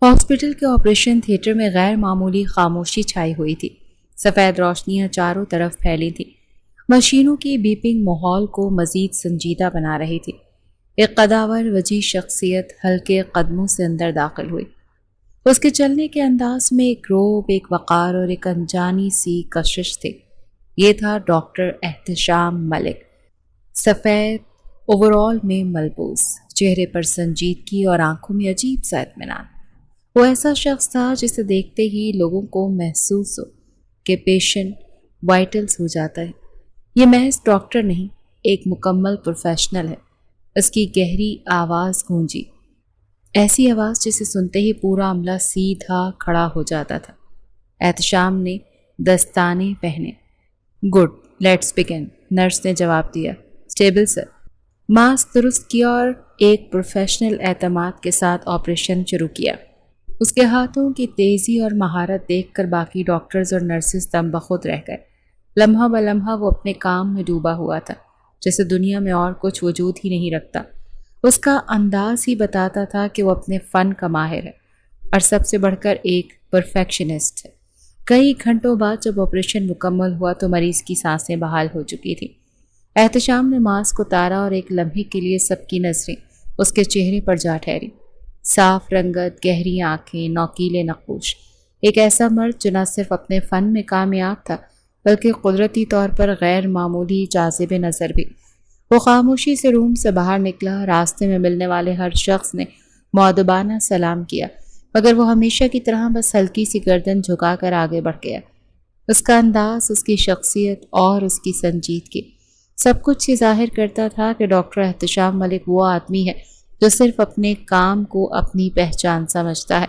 Hospital کے operation theatre میں غیر معمولی خاموشی چھائی ہوئی تھی۔ سفید روشنیاں چاروں طرف پھیلی تھیں۔ مشینوں کی بیپنگ ماحول کو مزید سنجیدہ بنا رہی تھی۔ ایک قداور وجیح شخصیت ہلکے قدموں سے اندر داخل ہوئی۔ اس کے چلنے کے انداز میں ایک روب، ایک وقار اور ایک انجانی سی کشش تھی۔ یہ تھا ڈاکٹر احتشام ملک، سفید اوورال میں ملبوس، چہرے پر سنجیدگی اور آنکھوں میں عجیب سا اطمینان۔ وہ ایسا شخص تھا جسے دیکھتے ہی لوگوں کو محسوس ہو کہ پیشنٹ وائٹلز ہو جاتا ہے۔ یہ محض ڈاکٹر نہیں، ایک مکمل پروفیشنل ہے۔ اس کی گہری آواز گونجی، ایسی آواز جسے سنتے ہی پورا عملہ سیدھا کھڑا ہو جاتا تھا۔ احتشام نے دستانے پہنے۔ گڈ، لیٹس بگن، نرس نے جواب دیا۔ اسٹیبل سر۔ ماسک درست کیا اور ایک پروفیشنل اعتماد کے ساتھ آپریشن شروع کیا۔ اس کے ہاتھوں کی تیزی اور مہارت دیکھ کر باقی ڈاکٹرز اور نرسز دم بخود رہ گئے۔ لمحہ بلمحہ وہ اپنے کام میں ڈوبا ہوا تھا، جیسے دنیا میں اور کچھ وجود ہی نہیں رکھتا۔ اس کا انداز ہی بتاتا تھا کہ وہ اپنے فن کا ماہر ہے اور سب سے بڑھ کر ایک پرفیکشنسٹ ہے۔ کئی گھنٹوں بعد جب آپریشن مکمل ہوا تو مریض کی سانسیں بحال ہو چکی تھیں۔ احتشام نے ماسک اتارا اور ایک لمحے کے لیے سب کی نظریں اس کے چہرے پر جا ٹھہری۔ صاف رنگت، گہری آنکھیں، نوکیلے نقوش، ایک ایسا مرد جو نہ صرف اپنے فن میں کامیاب تھا بلکہ قدرتی طور پر غیر معمولی جاذب نظر بھی۔ وہ خاموشی سے روم سے باہر نکلا۔ راستے میں ملنے والے ہر شخص نے مؤدبانہ سلام کیا، مگر وہ ہمیشہ کی طرح بس ہلکی سی گردن جھکا کر آگے بڑھ گیا۔ اس کا انداز، اس کی شخصیت اور اس کی سنجیدگی سب کچھ یہ ظاہر کرتا تھا کہ ڈاکٹر احتشام ملک وہ آدمی ہے جو صرف اپنے کام کو اپنی پہچان سمجھتا ہے۔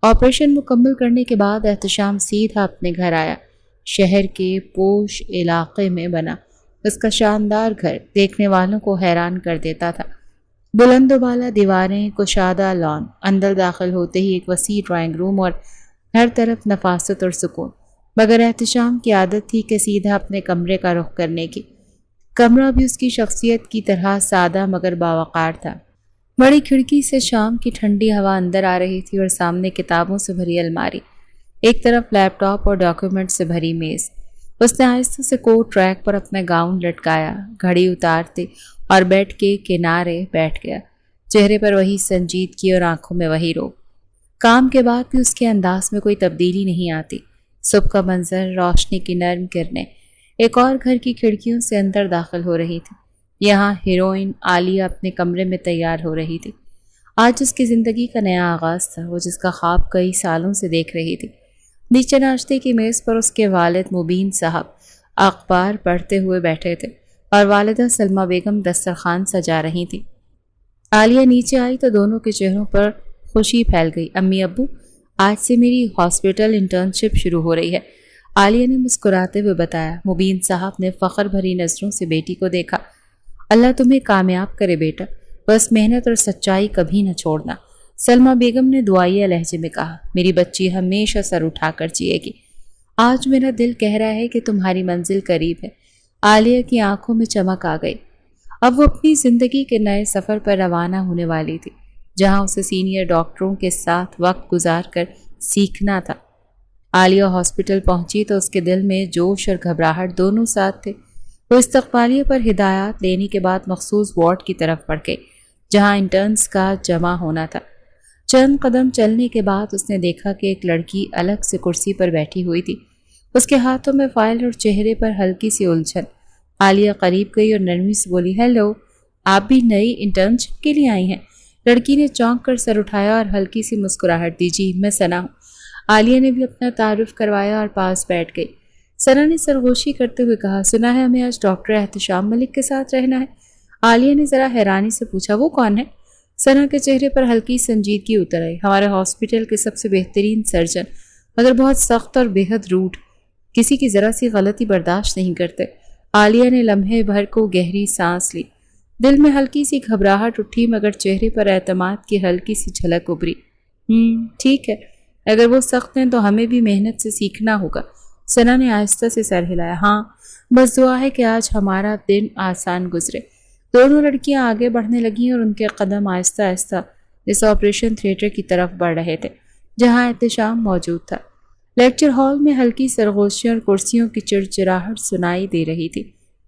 آپریشن مکمل کرنے کے بعد احتشام سیدھا اپنے گھر آیا۔ شہر کے پوش علاقے میں بنا اس کا شاندار گھر دیکھنے والوں کو حیران کر دیتا تھا۔ بلند و بالا دیواریں، کشادہ لان، اندر داخل ہوتے ہی ایک وسیع ڈرائنگ روم اور ہر طرف نفاست اور سکون۔ مگر احتشام کی عادت تھی کہ سیدھا اپنے کمرے کا رخ کرنے کی۔ کمرہ بھی اس کی شخصیت کی طرح سادہ مگر باوقار تھا۔ بڑی کھڑکی سے شام کی ٹھنڈی ہوا اندر آ رہی تھی اور سامنے کتابوں سے بھری الماری، ایک طرف لیپ ٹاپ اور ڈاکیومنٹ سے بھری میز۔ اس نے آہستہ سے کوٹ ریک پر اپنا گاؤن لٹکایا، گھڑی اتارتے اور بیڈ کے کنارے بیٹھ گیا۔ چہرے پر وہی سنجیدگی اور آنکھوں میں وہی روب۔ کام کے بعد بھی اس کے انداز میں کوئی تبدیلی نہیں آتی۔ صبح کا منظر، روشنی کی نرم کرنیں ایک اور گھر کی کھڑکیوں سے اندر داخل ہو رہی تھی۔ یہاں ہیروئن عالیہ اپنے کمرے میں تیار ہو رہی تھی۔ آج اس کی زندگی کا نیا آغاز تھا، وہ جس کا خواب کئی سالوں سے دیکھ رہی تھی۔ نیچے ناشتے کی میز پر اس کے والد مبین صاحب اخبار پڑھتے ہوئے بیٹھے تھے اور والدہ سلمہ بیگم دسترخوان سجا رہی تھی۔ عالیہ نیچے آئی تو دونوں کے چہروں پر خوشی پھیل گئی۔ امی ابو، آج سے میری ہاسپٹل انٹرنشپ شروع ہو رہی ہے، عالیہ نے مسکراتے ہوئے بتایا۔ مبین صاحب نے فخر بھری نظروں سے بیٹی کو دیکھا۔ اللہ تمہیں کامیاب کرے بیٹا، بس محنت اور سچائی کبھی نہ چھوڑنا، سلمہ بیگم نے دعائیہ لہجے میں کہا۔ میری بچی ہمیشہ سر اٹھا کر جیے گی۔ آج میرا دل کہہ رہا ہے کہ تمہاری منزل قریب ہے۔ عالیہ کی آنکھوں میں چمک آ گئی۔ اب وہ اپنی زندگی کے نئے سفر پر روانہ ہونے والی تھی، جہاں اسے سینئر ڈاکٹروں کے ساتھ وقت گزار کر سیکھنا تھا۔ عالیہ ہاسپٹل پہنچی تو اس کے دل میں جوش اور گھبراہٹ دونوں ساتھ تھے۔ وہ استقبالیہ پر ہدایات لینے کے بعد مخصوص وارڈ کی طرف بڑھ گئی، جہاں انٹرنز کا جمع ہونا تھا۔ چند قدم چلنے کے بعد اس نے دیکھا کہ ایک لڑکی الگ سے کرسی پر بیٹھی ہوئی تھی۔ اس کے ہاتھوں میں فائل اور چہرے پر ہلکی سی الجھن۔ عالیہ قریب گئی اور نرمی سے بولی، ہیلو، آپ بھی نئی انٹرنشپ کے لیے آئی ہیں؟ لڑکی نے چونک کر سر اٹھایا اور ہلکی سی مسکراہٹ دی۔ جی، میں ثنا ہوں۔ عالیہ نے بھی اپنا تعارف کروایا اور پاس بیٹھ گئی۔ ثنا نے سرگوشی کرتے ہوئے کہا، سنا ہے ہمیں آج ڈاکٹر احتشام ملک کے ساتھ رہنا ہے؟ عالیہ نے ذرا حیرانی سے پوچھا، وہ کون ہے؟ ثنا کے چہرے پر ہلکی سنجیدگی اتر آئی۔ ہمارے ہاسپٹل کے سب سے بہترین سرجن، مگر بہت سخت اور بے حد روڈ، کسی کی ذرا سی غلطی برداشت نہیں کرتے۔ عالیہ نے لمحے بھر کو گہری سانس لی۔ دل میں ہلکی سی گھبراہٹ اٹھی مگر چہرے پر اعتماد کی ہلکی سی جھلک ابھری۔ ٹھیک ہے، اگر وہ سخت ہیں تو ہمیں بھی محنت سے سیکھنا ہوگا۔ ثنا نے آہستہ سے سر ہلایا۔ ہاں، بس دعا ہے کہ آج ہمارا دن آسان گزرے۔ دونوں لڑکیاں آگے بڑھنے لگیں اور ان کے قدم آہستہ آہستہ اس آپریشن تھیٹر کی طرف بڑھ رہے تھے۔ جہاں احتشام موجود تھا۔ لیکچر ہال میں ہلکی سرگوشیاں اور کرسیوں کی چڑچڑاہٹ سنائی دے رہی تھی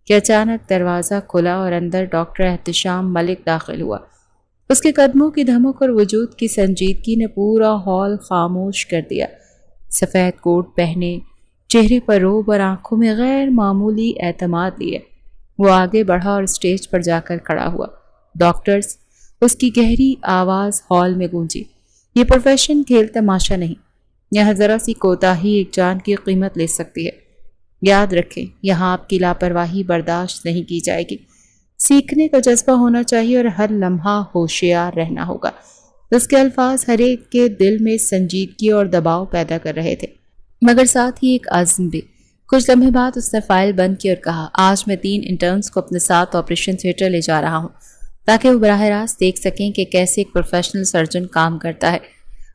کہ اچانک دروازہ کھلا اور اندر ڈاکٹر احتشام ملک داخل ہوا۔ اس کے قدموں کی دھمک اور وجود کی سنجیدگی نے پورا ہال خاموش کر دیا۔ سفید کوٹ پہنے، چہرے پر روب اور آنکھوں میں غیر معمولی اعتماد لیے وہ آگے بڑھا اور اسٹیج پر جا کر کھڑا ہوا۔ ڈاکٹرز، اس کی گہری آواز ہال میں گونجی، یہ پروفیشن کھیل تماشا نہیں، یہاں ذرا سی کوتاہی ایک جان کی قیمت لے سکتی ہے۔ یاد رکھیں، یہاں آپ کی لاپرواہی برداشت نہیں کی جائے گی۔ سیکھنے کا جذبہ ہونا چاہیے اور ہر لمحہ ہوشیار رہنا ہوگا۔ اس کے الفاظ ہر ایک کے دل میں سنجیدگی اور دباؤ پیدا کر رہے تھے، مگر ساتھ ہی ایک عزم بھی۔ کچھ لمحے بعد اس نے فائل بند کی اور کہا، آج میں 3 انٹرنز کو اپنے ساتھ آپریشن تھیٹر لے جا رہا ہوں تاکہ وہ براہ راست دیکھ سکیں کہ کیسے ایک پروفیشنل سرجن کام کرتا ہے۔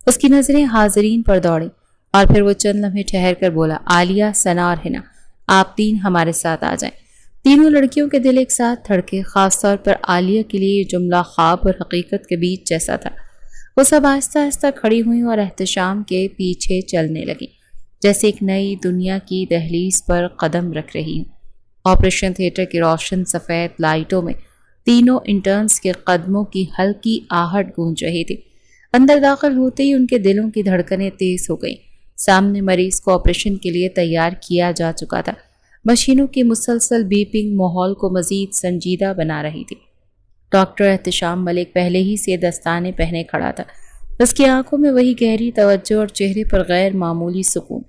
اس کی نظریں حاضرین پر دوڑیں اور پھر وہ چند لمحے ٹھہر کر بولا، عالیہ، ثنا اور حنا، آپ 3 ہمارے ساتھ آ جائیں۔ تینوں لڑکیوں کے دل ایک ساتھ دھڑکے، خاص طور پر عالیہ کے لیے یہ جملہ خواب اور حقیقت کے بیچ جیسا تھا۔ وہ سب آہستہ آہستہ کھڑی ہوئیں اور احتشام کے پیچھے چلنے لگیں، جیسے ایک نئی دنیا کی دہلیز پر قدم رکھ رہی ہوں۔ آپریشن تھیٹر کی روشن سفید لائٹوں میں تینوں انٹرنز کے قدموں کی ہلکی آہٹ گونج رہی تھی۔ اندر داخل ہوتے ہی ان کے دلوں کی دھڑکنیں تیز ہو گئیں۔ سامنے مریض کو آپریشن کے لیے تیار کیا جا چکا تھا۔ مشینوں کی مسلسل بیپنگ ماحول کو مزید سنجیدہ بنا رہی تھی۔ ڈاکٹر احتشام ملک پہلے ہی سے دستانے پہنے کھڑا تھا۔ اس کی آنکھوں میں وہی گہری توجہ اور چہرے پر غیر معمولی سکون۔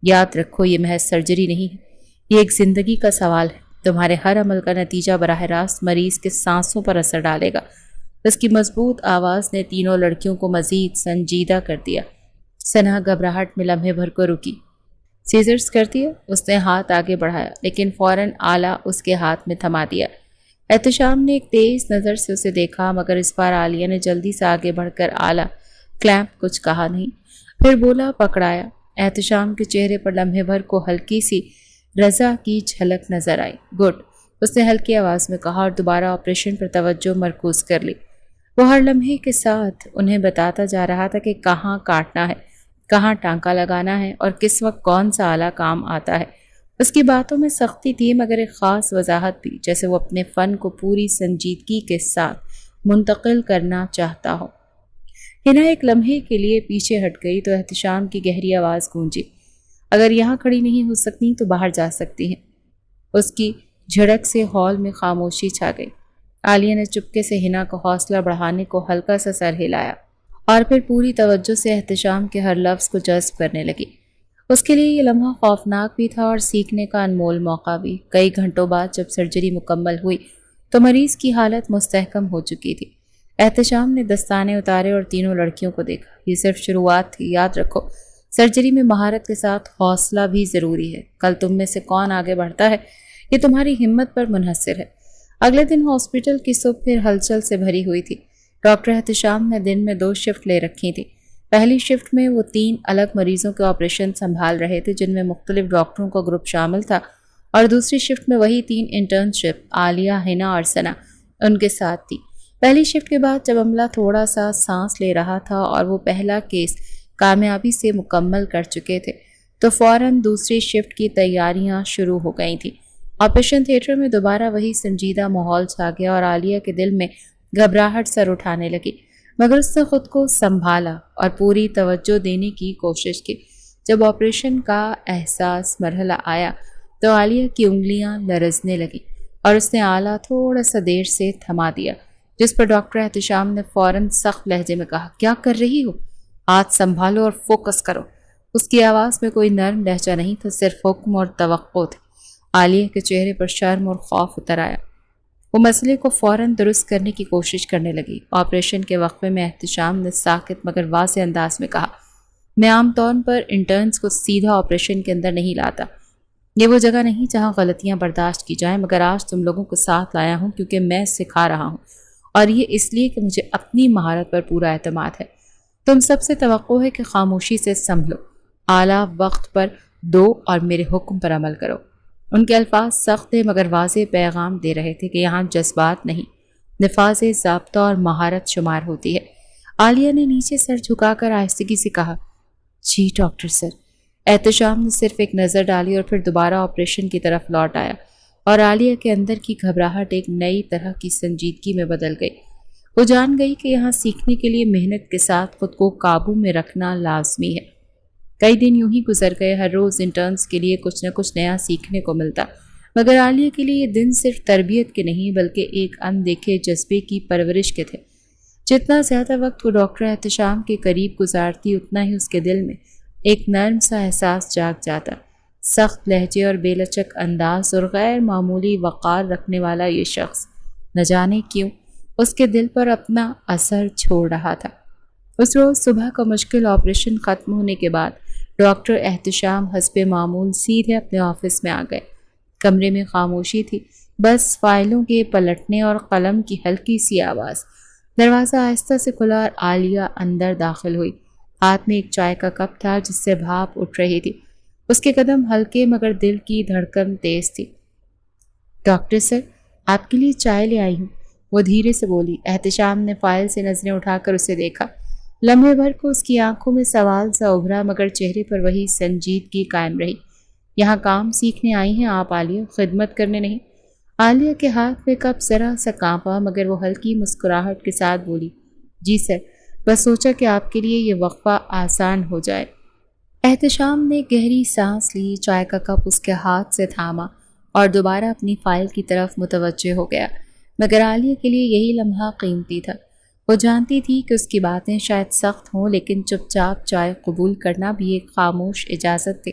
یاد رکھو، یہ محض سرجری نہیں ہے، یہ ایک زندگی کا سوال ہے۔ تمہارے ہر عمل کا نتیجہ براہ راست مریض کے سانسوں پر اثر ڈالے گا۔ اس کی مضبوط آواز نے تینوں لڑکیوں کو مزید سنجیدہ کر دیا۔ ثنا گھبراہٹ میں لمحے بھر کو رکی۔ سیزرز کرتی ہے؟ اس نے ہاتھ آگے بڑھایا، لیکن فوراً آلہ اس کے ہاتھ میں تھما دیا۔ احتشام نے ایک تیز نظر سے اسے دیکھا، مگر اس بار عالیہ نے جلدی سے آگے بڑھ کر آلہ کلیمپ کچھ کہا نہیں، پھر بولا، پکڑایا۔ احتشام کے چہرے پر لمحے بھر کو ہلکی سی رضا کی جھلک نظر آئی۔ گڈ، اس نے ہلکی آواز میں کہا اور دوبارہ آپریشن پر توجہ مرکوز کر لی۔ وہ ہر لمحے کے ساتھ انہیں بتاتا جا رہا تھا کہ کہاں کاٹنا ہے، کہاں ٹانکا لگانا ہے اور کس وقت کون سا آلہ کام آتا ہے۔ اس کی باتوں میں سختی تھی، مگر ایک خاص وضاحت بھی، جیسے وہ اپنے فن کو پوری سنجیدگی کے ساتھ منتقل کرنا چاہتا ہو۔ حنا ایک لمحے کے لیے پیچھے ہٹ گئی تو احتشام کی گہری آواز گونجی، اگر یہاں کھڑی نہیں ہو سکتی تو باہر جا سکتی ہیں۔ اس کی جھڑک سے ہال میں خاموشی چھا گئی۔ عالیہ نے چپکے سے حنا کو حوصلہ بڑھانے کو ہلکا سا سر ہلایا اور پھر پوری توجہ سے احتشام کے ہر لفظ کو جذب کرنے لگی۔ اس کے لیے یہ لمحہ خوفناک بھی تھا اور سیکھنے کا انمول موقع بھی۔ کئی گھنٹوں بعد جب سرجری مکمل ہوئی تو مریض کی حالت مستحکم ہو چکی تھی۔ احتشام نے دستانے اتارے اور تینوں لڑکیوں کو دیکھا۔ یہ صرف شروعات تھی، یاد رکھو، سرجری میں مہارت کے ساتھ حوصلہ بھی ضروری ہے۔ کل تم میں سے کون آگے بڑھتا ہے، یہ تمہاری ہمت پر منحصر ہے۔ اگلے دن ہاسپٹل کی صبح پھر ہلچل سے بھری ہوئی تھی۔ ڈاکٹر احتشام نے دن میں 2 شفٹ لے رکھی تھی۔ پہلی شفٹ میں وہ 3 الگ مریضوں کے آپریشن سنبھال رہے تھے، جن میں مختلف ڈاکٹروں کا گروپ شامل تھا، اور دوسری شفٹ میں وہی 3 انٹرنشپ عالیہ، حنا اور ثنا ان کے ساتھ تھی۔ پہلی شفٹ کے بعد جب عملہ تھوڑا سا سانس لے رہا تھا اور وہ پہلا کیس کامیابی سے مکمل کر چکے تھے تو فوراً دوسری شفٹ کی تیاریاں شروع ہو گئی تھیں۔ آپریشن تھیٹر میں دوبارہ وہی سنجیدہ ماحول چھا گیا اور عالیہ کے دل میں گھبراہٹ سر اٹھانے لگی، مگر اس نے خود کو سنبھالا اور پوری توجہ دینے کی کوشش کی۔ جب آپریشن کا احساس مرحلہ آیا تو عالیہ کی انگلیاں لرزنے لگیں اور اس نے آلہ تھوڑا سا دیر سے تھما دیا، جس پر ڈاکٹر احتشام نے فوراً سخت لہجے میں کہا، کیا کر رہی ہو؟ ہاتھ سنبھالو اور فوکس کرو۔ اس کی آواز میں کوئی نرم لہجہ نہیں تھا، صرف حکم اور توقع تھی۔ عالیہ کے چہرے پر شرم اور خوف اتر آیا۔ وہ مسئلے کو فوراً درست کرنے کی کوشش کرنے لگی۔ آپریشن کے وقفے میں احتشام نے ساکت مگر واضح انداز میں کہا، میں عام طور پر انٹرنز کو سیدھا آپریشن کے اندر نہیں لاتا، یہ وہ جگہ نہیں جہاں غلطیاں برداشت کی جائیں، مگر آج تم لوگوں کو ساتھ لایا ہوں کیونکہ میں سکھا رہا ہوں، اور یہ اس لیے کہ مجھے اپنی مہارت پر پورا اعتماد ہے۔ تم سب سے توقع ہے کہ خاموشی سے سنبھلو، اعلیٰ وقت پر دو اور میرے حکم پر عمل کرو۔ ان کے الفاظ سخت تھے مگر واضح پیغام دے رہے تھے کہ یہاں جذبات نہیں، نفاذ ضابطہ اور مہارت شمار ہوتی ہے۔ عالیہ نے نیچے سر جھکا کر آہستگی سے کہا، جی ڈاکٹر سر۔ احتشام نے صرف ایک نظر ڈالی اور پھر دوبارہ آپریشن کی طرف لوٹ آیا اور عالیہ کے اندر کی گھبراہٹ ایک نئی طرح کی سنجیدگی میں بدل گئی۔ وہ جان گئی کہ یہاں سیکھنے کے لیے محنت کے ساتھ خود کو قابو میں رکھنا لازمی ہے۔ کئی دن یوں ہی گزر گئے، ہر روز انٹرنز کے لیے کچھ نہ کچھ نیا سیکھنے کو ملتا، مگر عالیہ کے لیے یہ دن صرف تربیت کے نہیں بلکہ ایک اندیکھے جذبے کی پرورش کے تھے۔ جتنا زیادہ وقت وہ ڈاکٹر احتشام کے قریب گزارتی اتنا ہی اس کے دل میں ایک نرم سا احساس جاگ جاتا۔ سخت لہجے اور بے لچک انداز اور غیر معمولی وقار رکھنے والا یہ شخص نہ جانے کیوں اس کے دل پر اپنا اثر چھوڑ رہا تھا۔ اس روز صبح کا مشکل آپریشن ختم ہونے کے بعد ڈاکٹر احتشام حسب معمول سیدھے اپنے آفس میں آ گئے۔ کمرے میں خاموشی تھی، بس فائلوں کے پلٹنے اور قلم کی ہلکی سی آواز۔ دروازہ آہستہ سے کھلا اور عالیہ اندر داخل ہوئی۔ ہاتھ میں ایک چائے کا کپ تھا جس سے بھاپ اٹھ رہی تھی۔ اس کے قدم ہلکے مگر دل کی دھڑکن تیز تھی۔ ڈاکٹر سر، آپ کے لیے چائے لے آئی ہوں، وہ دھیرے سے بولی۔ احتشام نے فائل سے نظریں اٹھا کر اسے دیکھا۔ لمحے بھر کو اس کی آنکھوں میں سوال سا ابھرا مگر چہرے پر وہی سنجیدگی قائم رہی۔ یہاں کام سیکھنے آئی ہیں آپ عالیہ، خدمت کرنے نہیں؟ عالیہ کے ہاتھ میں کپ ذرا سا کانپا مگر وہ ہلکی مسکراہٹ کے ساتھ بولی، جی سر، بس سوچا کہ آپ کے لیے یہ وقفہ آسان ہو جائے۔ احتشام نے گہری سانس لی، چائے کا کپ اس کے ہاتھ سے تھاما اور دوبارہ اپنی فائل کی طرف متوجہ ہو گیا، مگر عالیہ کے لیے یہی لمحہ قیمتی تھا۔ وہ جانتی تھی کہ اس کی باتیں شاید سخت ہوں لیکن چپ چاپ چائے قبول کرنا بھی ایک خاموش اجازت تھی۔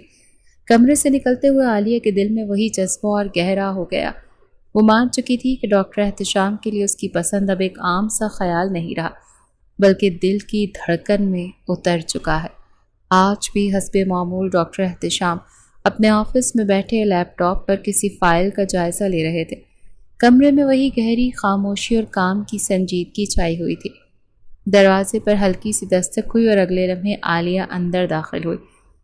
کمرے سے نکلتے ہوئے عالیہ کے دل میں وہی جذبہ اور گہرا ہو گیا۔ وہ مان چکی تھی کہ ڈاکٹر احتشام کے لیے اس کی پسند اب ایک عام سا خیال نہیں رہا بلکہ دل کی دھڑکن میں اتر چکا ہے۔ آج بھی حسب معمول ڈاکٹر احتشام اپنے آفس میں بیٹھے لیپ ٹاپ پر کسی فائل کا جائزہ لے رہے تھے۔ کمرے میں وہی گہری خاموشی اور کام کی سنجیدگی چھائی ہوئی تھی۔ دروازے پر ہلکی سی دستک ہوئی اور اگلے لمحے عالیہ اندر داخل ہوئی۔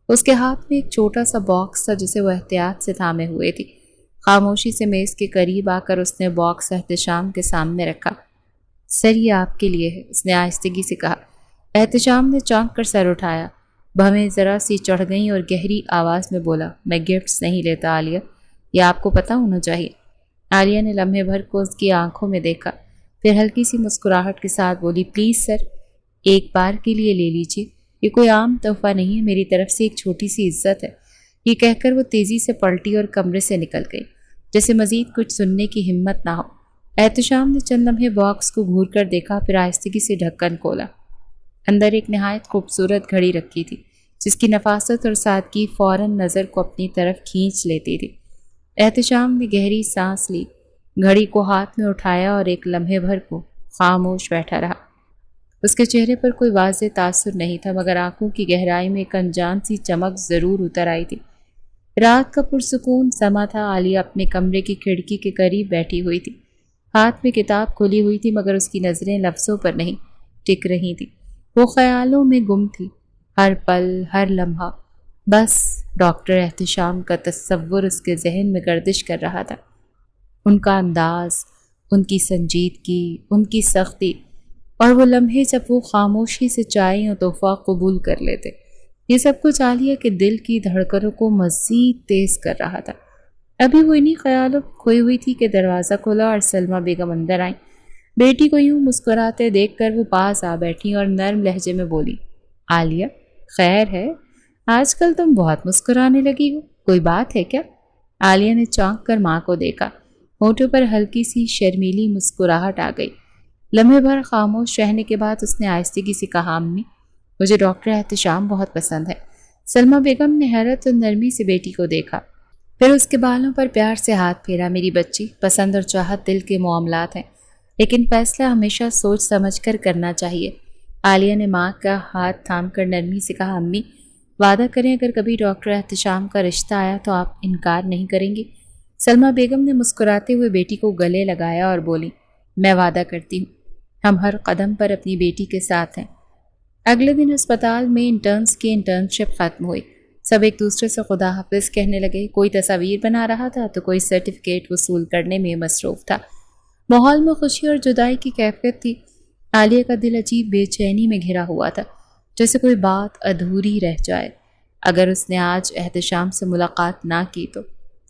اس کے ہاتھ میں ایک چھوٹا سا باکس تھا جسے وہ احتیاط سے تھامے ہوئے تھی۔ خاموشی سے میز کے قریب آ کر اس نے باکس احتشام کے سامنے رکھا۔ سر، یہ آپ کے لیے ہے، اس نے آہستگی سے کہا۔ احتشام نے چونک کر سر اٹھایا، بھویں ذرا سی چڑھ گئیں اور گہری آواز میں بولا، میں گفٹس نہیں لیتا عالیہ، یہ آپ کو پتہ ہونا چاہیے۔ عالیہ نے لمحے بھر کو اس کی آنکھوں میں دیکھا، پھر ہلکی سی مسکراہٹ کے ساتھ بولی، پلیز سر، ایک بار کے لیے لے لیجیے، یہ کوئی عام تحفہ نہیں ہے، میری طرف سے ایک چھوٹی سی عزت ہے۔ یہ کہہ کر وہ تیزی سے پلٹی اور کمرے سے نکل گئی، جیسے مزید کچھ سننے کی ہمت نہ ہو۔ احتشام نے چند لمحے باکس کو گھور کر دیکھا، پھر آہستگی سے ڈھکن کھولا۔ اندر ایک نہایت خوبصورت گھڑی رکھی تھی جس کی نفاست اور سادگی فوراً نظر کو اپنی طرف کھینچ لیتی تھی۔ احتشام نے گہری سانس لی، گھڑی کو ہاتھ میں اٹھایا اور ایک لمحے بھر کو خاموش بیٹھا رہا۔ اس کے چہرے پر کوئی واضح تاثر نہیں تھا مگر آنکھوں کی گہرائی میں ایک انجان سی چمک ضرور اتر آئی تھی۔ رات کا پرسکون سما تھا۔ عالیہ اپنے کمرے کی کھڑکی کے قریب بیٹھی ہوئی تھی، ہاتھ میں کتاب کھلی ہوئی تھی مگر اس کی نظریں لفظوں پر نہیں ٹک رہی تھی، وہ خیالوں میں گم تھی۔ ہر پل، ہر لمحہ بس ڈاکٹر احتشام کا تصور اس کے ذہن میں گردش کر رہا تھا۔ ان کا انداز، ان کی سنجیدگی، ان کی سختی اور وہ لمحے جب وہ خاموشی سے چائے اور تحفہ قبول کر لیتے، یہ سب کچھ عالیہ کے دل کی دھڑکنوں کو مزید تیز کر رہا تھا۔ ابھی وہ انہی خیالوں کھوئی ہوئی تھی کہ دروازہ کھلا اور سلمیٰ بیگم اندر آئیں۔ بیٹی کو یوں مسکراتے دیکھ کر وہ پاس آ بیٹھی اور نرم لہجے میں بولی، عالیہ، خیر ہے؟ آج کل تم بہت مسکرانے لگی ہو، کوئی بات ہے کیا؟ عالیہ نے چونک کر ماں کو دیکھا، ہونٹوں پر ہلکی سی شرمیلی مسکراہٹ آ گئی۔ لمحے بھر خاموش رہنے کے بعد اس نے آہستگی سے کہا، امی، مجھے ڈاکٹر احتشام بہت پسند ہے۔ سلمیٰ بیگم نے حیرت اور نرمی سے بیٹی کو دیکھا، پھر اس کے بالوں پر پیار سے ہاتھ پھیرا، میری بچی، پسند اور چاہت دل کے معاملات ہیں لیکن فیصلہ ہمیشہ سوچ سمجھ کر کرنا چاہیے۔ عالیہ نے ماں کا ہاتھ تھام کر نرمی سے کہا، امی، وعدہ کریں اگر کبھی ڈاکٹر احتشام کا رشتہ آیا تو آپ انکار نہیں کریں گی؟ سلمیٰ بیگم نے مسکراتے ہوئے بیٹی کو گلے لگایا اور بولی، میں وعدہ کرتی ہوں، ہم ہر قدم پر اپنی بیٹی کے ساتھ ہیں۔ اگلے دن اسپتال میں انٹرنز کی انٹرنشپ ختم ہوئی، سب ایک دوسرے سے خدا حافظ کہنے لگے، کوئی تصاویر بنا رہا تھا تو کوئی سرٹیفکیٹ وصول کرنے میں مصروف تھا۔ ماحول میں خوشی اور جدائی کی کیفیت تھی۔ عالیہ کا دل عجیب بے چینی میں گھرا ہوا تھا، جیسے کوئی بات ادھوری رہ جائے۔ اگر اس نے آج احتشام سے ملاقات نہ کی تو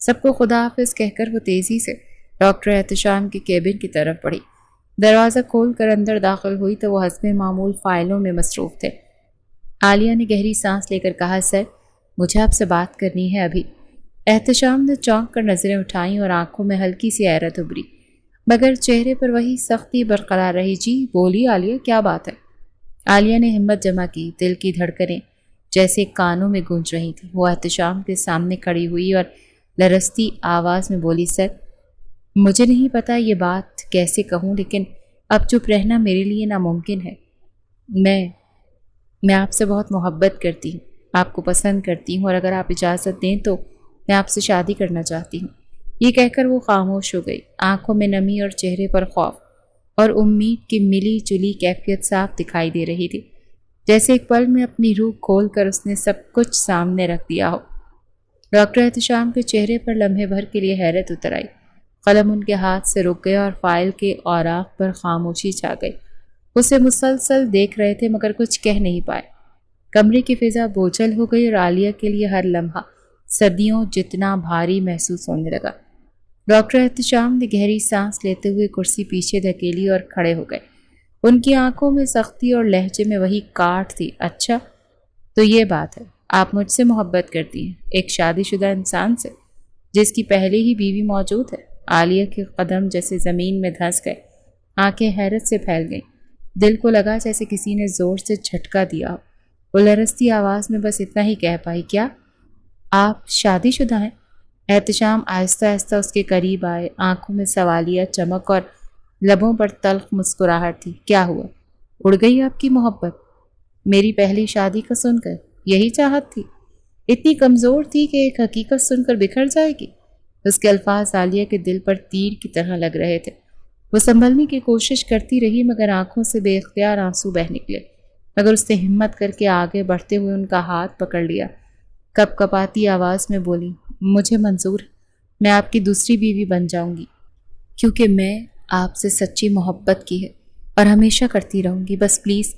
سب کو خدا حافظ کہہ کر وہ تیزی سے ڈاکٹر احتشام کے کیبن کی طرف بڑھی۔ دروازہ کھول کر اندر داخل ہوئی تو وہ حسب معمول فائلوں میں مصروف تھے۔ عالیہ نے گہری سانس لے کر کہا، سر مجھے آپ سے بات کرنی ہے ابھی۔ احتشام نے چونک کر نظریں اٹھائیں اور آنکھوں میں ہلکی سی حیرت ابھری، مگر چہرے پر وہی سختی برقرار رہی۔ جی بولی عالیہ، کیا بات ہے؟ عالیہ نے ہمت جمع کی، دل کی دھڑکنیں جیسے کانوں میں گونج رہی تھیں۔ وہ احتشام کے سامنے کھڑی ہوئی اور لرزتی آواز میں بولی، سر مجھے نہیں پتا یہ بات کیسے کہوں، لیکن اب چپ رہنا میرے لیے ناممکن ہے۔ میں آپ سے بہت محبت کرتی ہوں، آپ کو پسند کرتی ہوں، اور اگر آپ اجازت دیں تو میں آپ سے شادی کرنا چاہتی ہوں۔ یہ کہہ کر وہ خاموش ہو گئی، آنکھوں میں نمی اور چہرے پر خوف اور امید کی ملی جلی کیفیت صاف دکھائی دے رہی تھی، جیسے ایک پل میں اپنی روح کھول کر اس نے سب کچھ سامنے رکھ دیا ہو۔ ڈاکٹر احتشام کے چہرے پر لمحے بھر کے لیے حیرت اتر آئی، قلم ان کے ہاتھ سے رک گیا اور فائل کے اوراق پر خاموشی چھا گئی۔ اسے مسلسل دیکھ رہے تھے مگر کچھ کہہ نہیں پائے۔ کمرے کی فضا بوجھل ہو گئی اور عالیہ کے لیے ہر لمحہ صدیوں جتنا بھاری محسوس ہونے لگا۔ ڈاکٹر احتشام نے گہری سانس لیتے ہوئے کرسی پیچھے دھکیلی اور کھڑے ہو گئے۔ ان کی آنکھوں میں سختی اور لہجے میں وہی کاٹ تھی۔ اچھا تو یہ بات ہے، آپ مجھ سے محبت کرتی ہیں، ایک شادی شدہ انسان سے جس کی پہلے ہی بیوی موجود ہے؟ عالیہ کے قدم جیسے زمین میں دھنس گئے، آنکھیں حیرت سے پھیل گئیں، دل کو لگا جیسے کسی نے زور سے جھٹکا دیا ہو۔ وہ لرزتی آواز میں بس اتنا ہی کہہ پائی، کیا آپ شادی شدہ ہیں؟ احتشام آہستہ آہستہ اس کے قریب آئے، آنکھوں میں سوالیہ چمک اور لبوں پر تلخ مسکراہٹ تھی۔ کیا ہوا؟ اڑ گئی آپ کی محبت میری پہلی شادی کا سن کر؟ یہی چاہت تھی، اتنی کمزور تھی کہ ایک حقیقت سن کر بکھر جائے گی؟ اس کے الفاظ عالیہ کے دل پر تیر کی طرح لگ رہے تھے۔ وہ سنبھلنے کی کوشش کرتی رہی مگر آنکھوں سے بے اختیار آنسو بہہ نکلے، مگر اس نے ہمت کر کے آگے بڑھتے ہوئے ان کا ہاتھ پکڑ لیا۔ کپ کپاتی آواز میں بولی، مجھے منظور ہے، میں آپ کی دوسری بیوی بن جاؤں گی، کیونکہ میں آپ سے سچی محبت کی ہے اور ہمیشہ کرتی رہوں گی۔ بس پلیز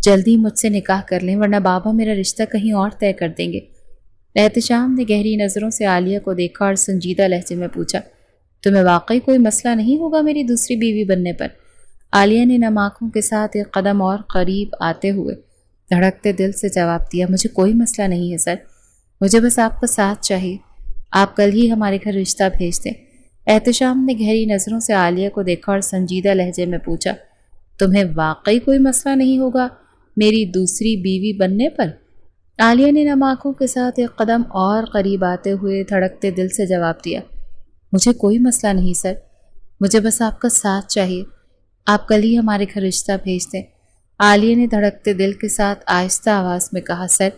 جلدی مجھ سے نکاح کر لیں ورنہ بابا میرا رشتہ کہیں اور طے کر دیں گے۔ احتشام نے گہری نظروں سے عالیہ کو دیکھا اور سنجیدہ لہجے میں پوچھا، تمہیں واقعی کوئی مسئلہ نہیں ہوگا میری دوسری بیوی بننے پر؟ عالیہ نے نم آنکھوں کے ساتھ ایک قدم اور قریب آتے ہوئے دھڑکتے دل سے جواب دیا، مجھے کوئی مسئلہ نہیں ہے سر، مجھے بس آپ کا ساتھ چاہیے، آپ کل ہی ہمارے گھر رشتہ بھیج دیں۔ احتشام نے گہری نظروں سے عالیہ کو دیکھا اور سنجیدہ لہجے میں پوچھا، تمہیں واقعی کوئی مسئلہ نہیں ہوگا میری دوسری بیوی بننے پر؟ عالیہ نے نم آنکھوں کے ساتھ ایک قدم اور قریب آتے ہوئے دھڑکتے دل سے جواب دیا، مجھے کوئی مسئلہ نہیں سر، مجھے بس آپ کا ساتھ چاہیے، آپ کل ہی ہمارے گھر رشتہ بھیج دیں۔ عالیہ نے دھڑکتے دل کے ساتھ آہستہ آواز میں کہا، سر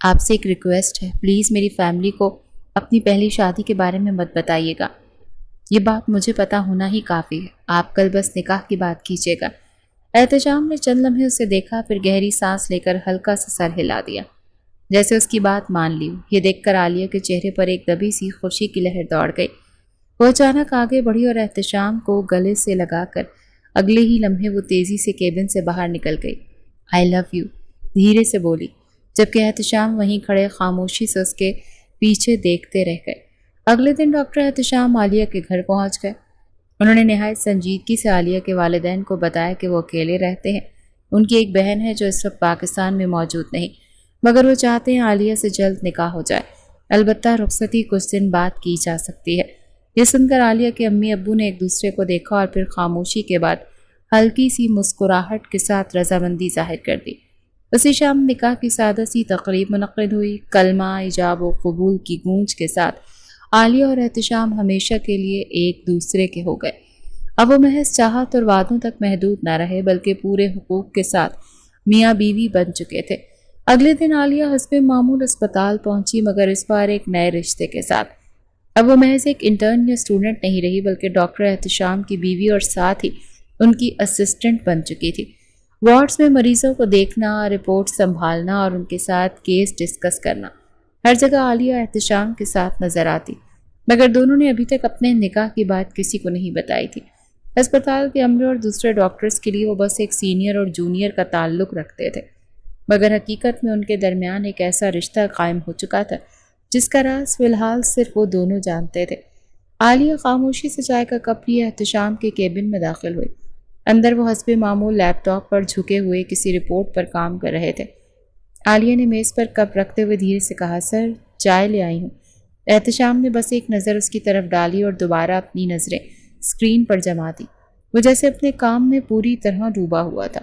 آپ سے ایک ریکویسٹ ہے، پلیز میری فیملی کو اپنی پہلی شادی کے بارے میں مت بتائیے گا، یہ بات مجھے پتا ہونا ہی کافی ہے، آپ کل بس نکاح کی بات کیجیے گا۔ احتشام نے چند لمحے اسے دیکھا، پھر گہری سانس لے کر ہلکا سا سر ہلا دیا، جیسے اس کی بات مان لی۔ یہ دیکھ کر عالیہ کے چہرے پر ایک دبی سی خوشی کی لہر دوڑ گئی۔ وہ اچانک آگے بڑھی اور احتشام کو گلے سے لگا کر اگلے ہی لمحے وہ تیزی سے کیبن سے باہر نکل گئی۔ آئی لو یو، دھیرے سے بولی، جبکہ احتشام وہیں کھڑے خاموشی سے اس کے پیچھے دیکھتے رہ گئے۔ اگلے دن ڈاکٹر احتشام عالیہ کے گھر پہنچ گئے۔ انہوں نے نہایت سنجیدگی سے عالیہ کے والدین کو بتایا کہ وہ اکیلے رہتے ہیں، ان کی ایک بہن ہے جو اس وقت پاکستان میں موجود نہیں، مگر وہ چاہتے ہیں عالیہ سے جلد نکاح ہو جائے، البتہ رخصتی کچھ دن بعد کی جا سکتی ہے۔ یہ سن کر عالیہ کے امی ابو نے ایک دوسرے کو دیکھا اور پھر خاموشی کے بعد ہلکی سی مسکراہٹ کے ساتھ رضامندی ظاہر کر دی۔ اسی شام نکاح کی سادہ سی تقریب منعقد ہوئی۔ کلمہ ایجاب و قبول کی گونج کے ساتھ عالیہ اور احتشام ہمیشہ کے لیے ایک دوسرے کے ہو گئے۔ اب وہ محض چاہت اور وعدوں تک محدود نہ رہے بلکہ پورے حقوق کے ساتھ میاں بیوی بن چکے تھے۔ اگلے دن عالیہ حسب معمول اسپتال پہنچی، مگر اس بار ایک نئے رشتے کے ساتھ۔ اب وہ محض ایک انٹرن یا اسٹوڈنٹ نہیں رہی بلکہ ڈاکٹر احتشام کی بیوی اور ساتھ ہی ان کی اسسٹنٹ بن چکی تھی۔ وارڈز میں مریضوں کو دیکھنا، رپورٹ سنبھالنا اور ان کے ساتھ کیس ڈسکس کرنا، ہر جگہ عالیہ احتشام کے ساتھ نظر آتی، مگر دونوں نے ابھی تک اپنے نکاح کی بات کسی کو نہیں بتائی تھی۔ اسپتال کے عملے اور دوسرے ڈاکٹرز کے لیے وہ بس ایک سینئر اور جونیئر کا تعلق رکھتے تھے۔ مگر حقیقت میں ان کے درمیان ایک ایسا رشتہ قائم ہو چکا تھا جس کا راز فی الحال صرف وہ دونوں جانتے تھے۔ عالیہ خاموشی سے چائے کا کپ لیے احتشام کے کیبن میں داخل ہوئی۔ اندر وہ حسب معمول لیپ ٹاپ پر جھکے ہوئے کسی رپورٹ پر کام کر رہے تھے۔ عالیہ نے میز پر کپ رکھتے ہوئے دھیرے سے کہا، سر چائے لے آئی ہوں۔ احتشام نے بس ایک نظر اس کی طرف ڈالی اور دوبارہ اپنی نظریں اسکرین پر جما دی۔ وہ جیسے اپنے کام میں پوری طرح ڈوبا ہوا تھا۔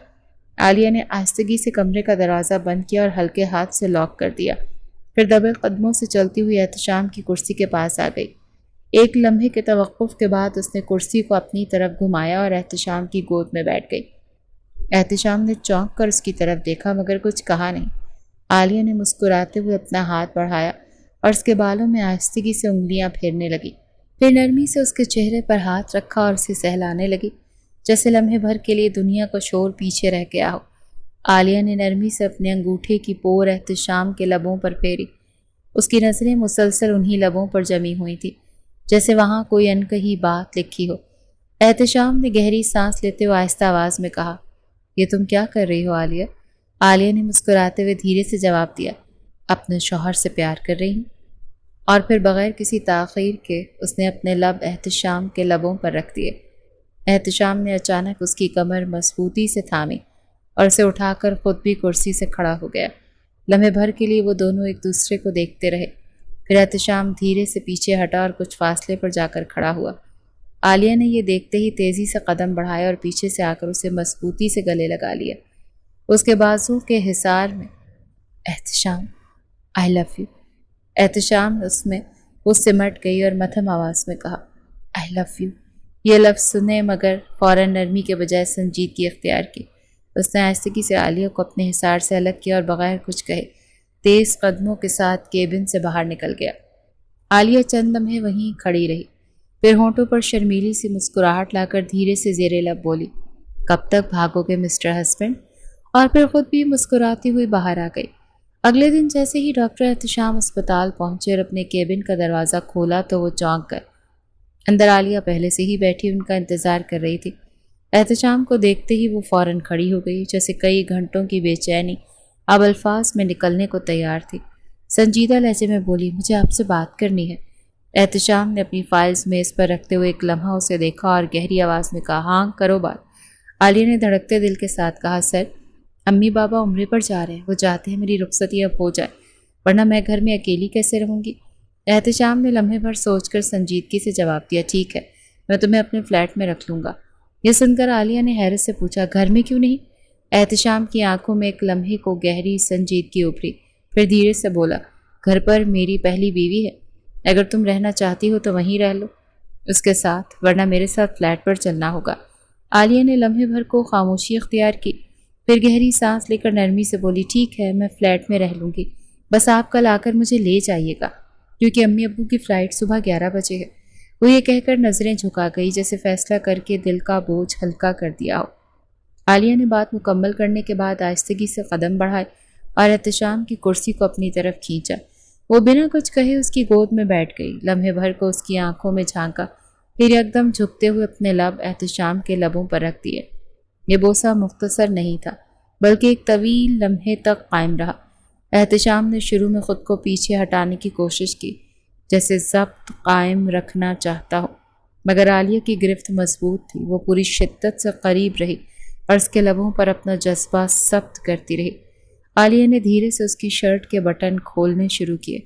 عالیہ نے آہستگی سے کمرے کا دروازہ بند کیا اور ہلکے ہاتھ سے لاک کر دیا، پھر دبے قدموں سے چلتی ہوئی احتشام کی کرسی کے پاس آ گئی۔ ایک لمحے کے توقف کے بعد اس نے کرسی کو اپنی طرف گھمایا اور احتشام کی گود میں بیٹھ گئی۔ احتشام نے چونک کر اس کی طرف دیکھا مگر کچھ کہا نہیں۔ عالیہ نے مسکراتے ہوئے اپنا ہاتھ بڑھایا اور اس کے بالوں میں آہستگی سے انگلیاں پھیرنے لگی، پھر نرمی سے اس کے چہرے پر ہاتھ رکھا اور اسے سہلانے لگی، جیسے لمحے بھر کے لیے دنیا کا شور پیچھے رہ گیا ہو۔ عالیہ نے نرمی سے اپنے انگوٹھے کی پور احتشام کے لبوں پر پھیری۔ اس کی نظریں مسلسل انہی لبوں پر جمی ہوئی تھی، جیسے وہاں کوئی انکہی بات لکھی ہو۔ احتشام نے گہری سانس لیتے ہوئے آہستہ آواز میں کہا، یہ تم کیا کر رہی ہو عالیہ؟ عالیہ نے مسکراتے ہوئے دھیرے سے جواب دیا، اپنے شوہر سے پیار کر رہی ہوں۔ اور پھر بغیر کسی تاخیر کے اس نے اپنے لب احتشام کے لبوں پر رکھ دیے۔ احتشام نے اچانک اس کی کمر مضبوطی سے تھامی اور اسے اٹھا کر خود بھی کرسی سے کھڑا ہو گیا۔ لمحے بھر کے لیے وہ دونوں ایک دوسرے کو دیکھتے رہے، پھر احتشام دھیرے سے پیچھے ہٹا اور کچھ فاصلے پر جا کر کھڑا ہوا۔ عالیہ نے یہ دیکھتے ہی تیزی سے قدم بڑھایا اور پیچھے سے آ کر اسے مضبوطی سے گلے لگا لیا۔ اس کے بازو کے حصار میں، احتشام آئی لو یو۔ احتشام اس میں وہ سمٹ گئی اور مدھم آواز میں کہا، آئی لو یو۔ یہ لفظ سنے مگر فوراً نرمی کے بجائے سنجیدگی اختیار کی۔ اس نے آہستگی سے عالیہ کو اپنے حصار سے الگ کیا اور بغیر کچھ کہے تیز قدموں کے ساتھ کیبن سے باہر نکل گیا۔ عالیہ چند لمحے وہیں کھڑی رہی، پھر ہونٹوں پر شرمیلی سی مسکراہٹ لا کر دھیرے سے زیر لب بولی، کب تک بھاگو گے مسٹر ہسبینڈ؟ اور پھر خود بھی مسکراتی ہوئی باہر آ گئی۔ اگلے دن جیسے ہی ڈاکٹر احتشام اسپتال پہنچے اور اپنے کیبن کا دروازہ کھولا تو وہ چونک گئے۔ اندر عالیہ پہلے سے ہی بیٹھی ان کا انتظار کر رہی تھی۔ احتشام کو دیکھتے ہی وہ فوراً کھڑی ہو گئی، جیسے کئی گھنٹوں کی بے چینی اب الفاظ میں نکلنے کو تیار تھی۔ سنجیدہ لہجے میں بولی، مجھے آپ سے بات کرنی ہے۔ احتشام نے اپنی فائلز میز پر رکھتے ہوئے ایک لمحہ اسے دیکھا اور گہری آواز میں کہا، ہاں کرو بات۔ عالیہ نے دھڑکتے دل کے ساتھ کہا، سر امی بابا عمرے پر جا رہے ہیں، وہ چاہتے ہیں میری رخصتی اب ہو جائے، ورنہ میں گھر میں اکیلی کیسے رہوں گی؟ احتشام نے لمحے بھر سوچ کر سنجیدگی سے جواب دیا، ٹھیک ہے، میں تمہیں اپنے فلیٹ میں رکھ لوں گا۔ یہ سن کر عالیہ نے حیرت سے پوچھا، گھر میں کیوں نہیں؟ احتشام کی آنکھوں میں ایک لمحے کو گہری سنجیدگی ابھری، پھر دھیرے سے بولا، گھر پر میری پہلی بیوی ہے، اگر تم رہنا چاہتی ہو تو وہیں رہ لو اس کے ساتھ، ورنہ میرے ساتھ فلیٹ پر چلنا ہوگا۔ عالیہ نے لمحے بھر کو خاموشی اختیار کی، پھر گہری سانس لے کر نرمی سے بولی، ٹھیک ہے میں فلیٹ میں رہ لوں گی، بس آپ کل آ کر مجھے لے جائیے گا، کیونکہ امی ابو کی فلائٹ صبح 11 بجے ہے۔ وہ یہ کہہ کر نظریں جھکا گئی، جیسے فیصلہ کر کے دل کا بوجھ ہلکا کر دیا ہو۔ عالیہ نے بات مکمل کرنے کے بعد آہستگی سے قدم بڑھائے اور احتشام کی کرسی کو اپنی طرف کھینچا۔ وہ بنا کچھ کہے اس کی گود میں بیٹھ گئی، لمحے بھر کو اس کی آنکھوں میں جھانکا، پھر یکدم جھکتے ہوئے اپنے لب احتشام کے لبوں پر رکھ دیے۔ یہ بوسہ مختصر نہیں تھا، بلکہ ایک طویل لمحے تک قائم رہا۔ احتشام نے شروع میں خود کو پیچھے ہٹانے کی کوشش کی، جیسے ضبط قائم رکھنا چاہتا ہو، مگر عالیہ کی گرفت مضبوط تھی۔ وہ پوری شدت سے قریب رہی اور اس کے لبوں پر اپنا جذبہ ضبط کرتی رہی۔ عالیہ نے دھیرے سے اس کی شرٹ کے بٹن کھولنے شروع کیے،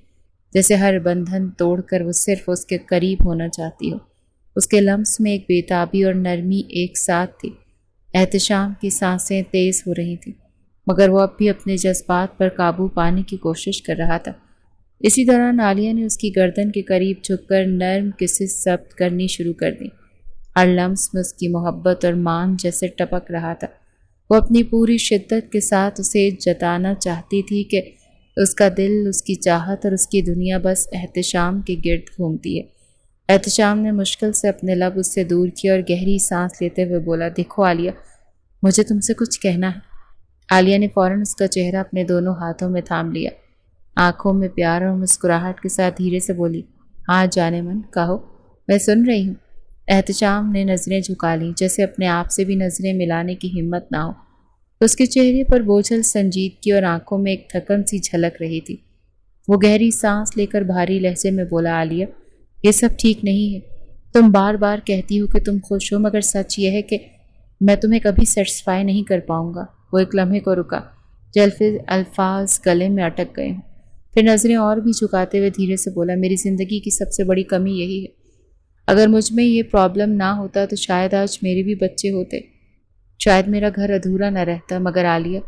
جیسے ہر بندھن توڑ کر وہ صرف اس کے قریب ہونا چاہتی ہو۔ اس کے لمس میں ایک بے تابی اور نرمی ایک ساتھ تھی۔ احتشام کی سانسیں تیز ہو رہی تھیں، مگر وہ اب بھی اپنے جذبات پر قابو پانے کی کوشش کر رہا تھا۔ اسی دوران عالیہ نے اس کی گردن کے قریب جھک کر نرم کسز ضبط کرنی شروع کر دی۔ ہر لمس میں اس کی محبت اور مان جیسے ٹپک رہا تھا۔ وہ اپنی پوری شدت کے ساتھ اسے جتانا چاہتی تھی کہ اس کا دل، اس کی چاہت اور اس کی دنیا بس احتشام کے گرد گھومتی ہے۔ احتشام نے مشکل سے اپنے لب اس سے دور کیا اور گہری سانس لیتے ہوئے بولا، دیکھو عالیہ، مجھے تم سے کچھ کہنا ہے۔ عالیہ نے فوراً اس کا چہرہ اپنے دونوں ہاتھوں میں تھام لیا، آنکھوں میں پیار اور مسکراہٹ کے ساتھ دھیرے سے بولی، ہاں جانے من، کہو، میں سن رہی ہوں۔ احتشام نے نظریں جھکا لیں، جیسے اپنے آپ سے بھی نظریں ملانے کی ہمت نہ ہو۔ اس کے چہرے پر بوجھل سنجیدگی اور آنکھوں میں ایک تھکن سی جھلک رہی تھی۔ وہ گہری سانس لے کر بھاری لہجے میں بولا، عالیہ یہ سب ٹھیک نہیں ہے۔ تم بار بار کہتی ہو کہ تم خوش ہو، مگر سچ یہ ہے کہ میں تمہیں کبھی سیٹسفائی نہیں کر پاؤں گا۔ وہ ایک لمحے کو رکا، الفاظ گلے میں اٹک گئے ہوں، پھر نظریں اور بھی جھکاتے ہوئے دھیرے سے بولا، میری زندگی کی سب سے بڑی کمی یہی ہے۔ اگر مجھ میں یہ پرابلم نہ ہوتا تو شاید آج میرے بھی بچے ہوتے، شاید میرا گھر ادھورا نہ رہتا۔ مگر عالیہ،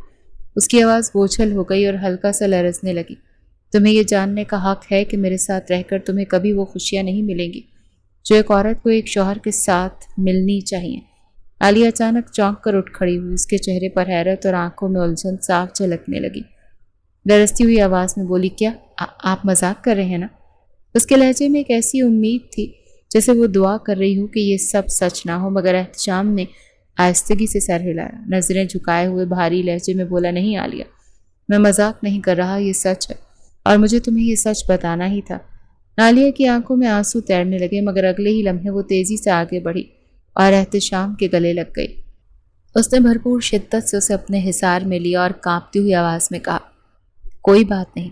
اس کی آواز بوجھل ہو گئی اور ہلکا سا لرزنے لگی، تمہیں یہ جاننے کا حق ہے کہ میرے ساتھ رہ کر تمہیں کبھی وہ خوشیاں نہیں ملیں گی جو ایک عورت کو ایک شوہر کے ساتھ ملنی چاہیے۔ عالیہ اچانک چونک کر اٹھ کھڑی ہوئی، اس کے چہرے پر حیرت اور آنکھوں میں الجھن صاف جھلکنے لگی۔ لرزتی ہوئی آواز میں بولی، کیا آپ مذاق کر رہے ہیں نا؟ اس کے لہجے میں ایک ایسی امید تھی جیسے وہ دعا کر رہی ہو کہ یہ سب سچ نہ ہو، مگر احتشام نے آہستگی سے سر ہلایا، نظریں جھکائے ہوئے بھاری لہجے میں بولا، نہیں عالیہ، میں مذاق نہیں کر رہا، یہ سچ ہے اور مجھے تمہیں یہ سچ بتانا ہی تھا۔ عالیہ کی آنکھوں میں آنسو تیرنے لگے، مگر اگلے ہی لمحے وہ تیزی سے آگے بڑھی اور احتشام کے گلے لگ گئی۔ اس نے بھرپور شدت سے اسے اپنے حصار میں لیا اور کانپتی ہوئی آواز میں کہا، کوئی بات نہیں،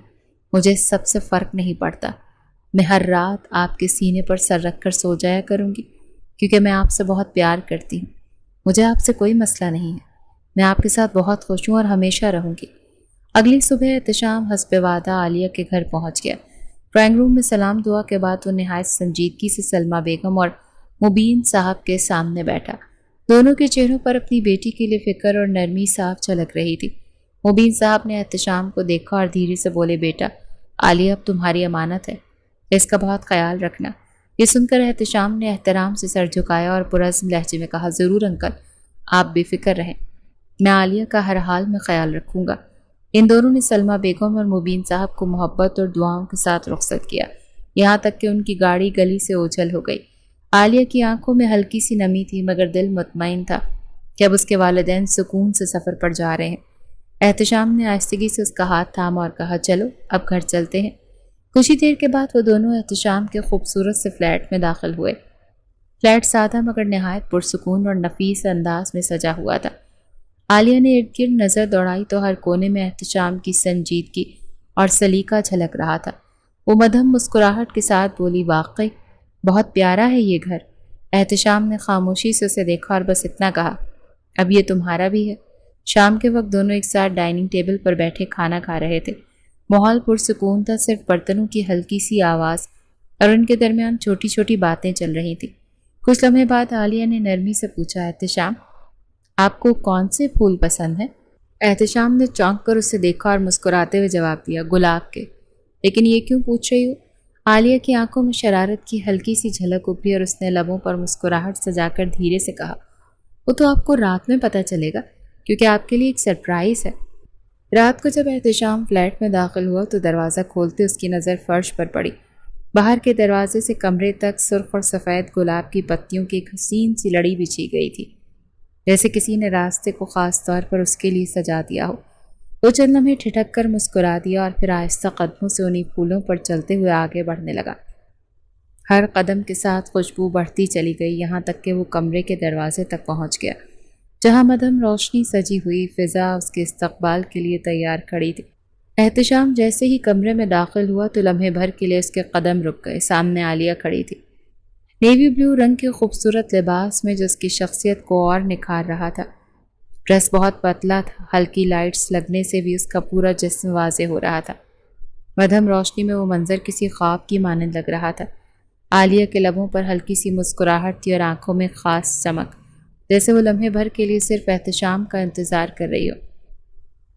مجھے سب سے فرق نہیں پڑتا، میں ہر رات آپ کے سینے پر سر رکھ کر سو جایا کروں گی، کیونکہ میں آپ سے بہت پیار کرتی ہوں۔ مجھے آپ سے کوئی مسئلہ نہیں ہے، میں آپ کے ساتھ بہت خوش ہوں اور ہمیشہ رہوں گی۔ اگلی صبح احتشام حسب وعدہ عالیہ کے گھر پہنچ گیا۔ ڈرائنگ روم میں سلام دعا کے بعد وہ نہایت سنجیدگی سے سلمہ بیگم اور مبین صاحب کے سامنے بیٹھا۔ دونوں کے چہروں پر اپنی بیٹی کے لیے فکر اور نرمی صاف جھلک رہی تھی۔ مبین صاحب نے احتشام کو دیکھا اور دھیرے سے بولے، بیٹا، عالیہ اب تمہاری امانت ہے، اس کا بہت خیال رکھنا۔ یہ سن کر احتشام نے احترام سے سر جھکایا اور پرعزم لہجے میں کہا، ضرور انکل، آپ بے فکر رہیں، میں عالیہ کا ہر حال میں خیال رکھوں گا۔ ان دونوں نے سلمہ بیگم اور مبین صاحب کو محبت اور دعاؤں کے ساتھ رخصت کیا، یہاں تک کہ ان کی گاڑی گلی سے اوجھل ہو گئی۔ عالیہ کی آنکھوں میں ہلکی سی نمی تھی، مگر دل مطمئن تھا کہ اب اس کے والدین سکون سے سفر پر جا رہے ہیں۔ احتشام نے آہستگی سے اس کا ہاتھ تھاما اور کہا، چلو اب گھر چلتے ہیں۔ کچھ ہی دیر کے بعد وہ دونوں احتشام کے خوبصورت سے فلیٹ میں داخل ہوئے۔ فلیٹ سادہ مگر نہایت پرسکون اور نفیس انداز میں سجا ہوا تھا۔ عالیہ نے ارد گرد نظر دوڑائی تو ہر کونے میں احتشام کی سنجیدگی اور سلیقہ جھلک رہا تھا۔ وہ مدھم مسکراہٹ کے ساتھ بولی، واقعی بہت پیارا ہے یہ گھر۔ احتشام نے خاموشی سے اسے دیکھا اور بس اتنا کہا، اب یہ تمہارا بھی ہے۔ شام کے وقت دونوں ایک ساتھ ڈائننگ ٹیبل پر بیٹھے کھانا کھا رہے تھے۔ ماحول پرسکون تھا، صرف برتنوں کی ہلکی سی آواز اور ان کے درمیان چھوٹی چھوٹی باتیں چل رہی تھیں۔ کچھ لمحے بعد عالیہ نے نرمی سے پوچھا، احتشام، آپ کو کون سے پھول پسند ہیں؟ احتشام نے چونک کر اسے دیکھا اور مسکراتے ہوئے جواب دیا، گلاب کے۔ لیکن یہ کیوں پوچھ رہی ہو؟ عالیہ کی آنکھوں میں شرارت کی ہلکی سی جھلک ابھری اور اس نے لبوں پر مسکراہٹ سجا کر دھیرے سے کہا، وہ تو آپ کو رات میں پتہ چلے گا، کیونکہ آپ کے لیے ایک سرپرائز ہے۔ رات کو جب احتشام فلیٹ میں داخل ہوا تو دروازہ کھولتے اس کی نظر فرش پر پڑی۔ باہر کے دروازے سے کمرے تک سرخ اور سفید گلاب کی پتیوں کی ایک حسین سی لڑی بچھی گئی تھی، جیسے کسی نے راستے کو خاص طور پر اس کے لیے سجا دیا ہو۔ وہ چند لمحے ٹھٹک کر مسکرا دیا اور پھر آہستہ قدموں سے انہی پھولوں پر چلتے ہوئے آگے بڑھنے لگا۔ ہر قدم کے ساتھ خوشبو بڑھتی چلی گئی، یہاں تک کہ وہ کمرے کے دروازے تک پہنچ گیا، جہاں مدھم روشنی سجی ہوئی فضا اس کے استقبال کے لیے تیار کھڑی تھی۔ احتشام جیسے ہی کمرے میں داخل ہوا تو لمحے بھر کے لیے اس کے قدم رک گئے۔ سامنے عالیہ کھڑی تھی، نیوی بلو رنگ کے خوبصورت لباس میں جو اس کی شخصیت کو اور نکھار رہا تھا۔ ڈریس بہت پتلا تھا، ہلکی لائٹس لگنے سے بھی اس کا پورا جسم واضح ہو رہا تھا۔ مدھم روشنی میں وہ منظر کسی خواب کی مانند لگ رہا تھا۔ عالیہ کے لبوں پر ہلکی سی مسکراہٹ تھی اور آنکھوں میں خاص چمک، جیسے وہ لمحے بھر کے لیے صرف احتشام کا انتظار کر رہی ہو۔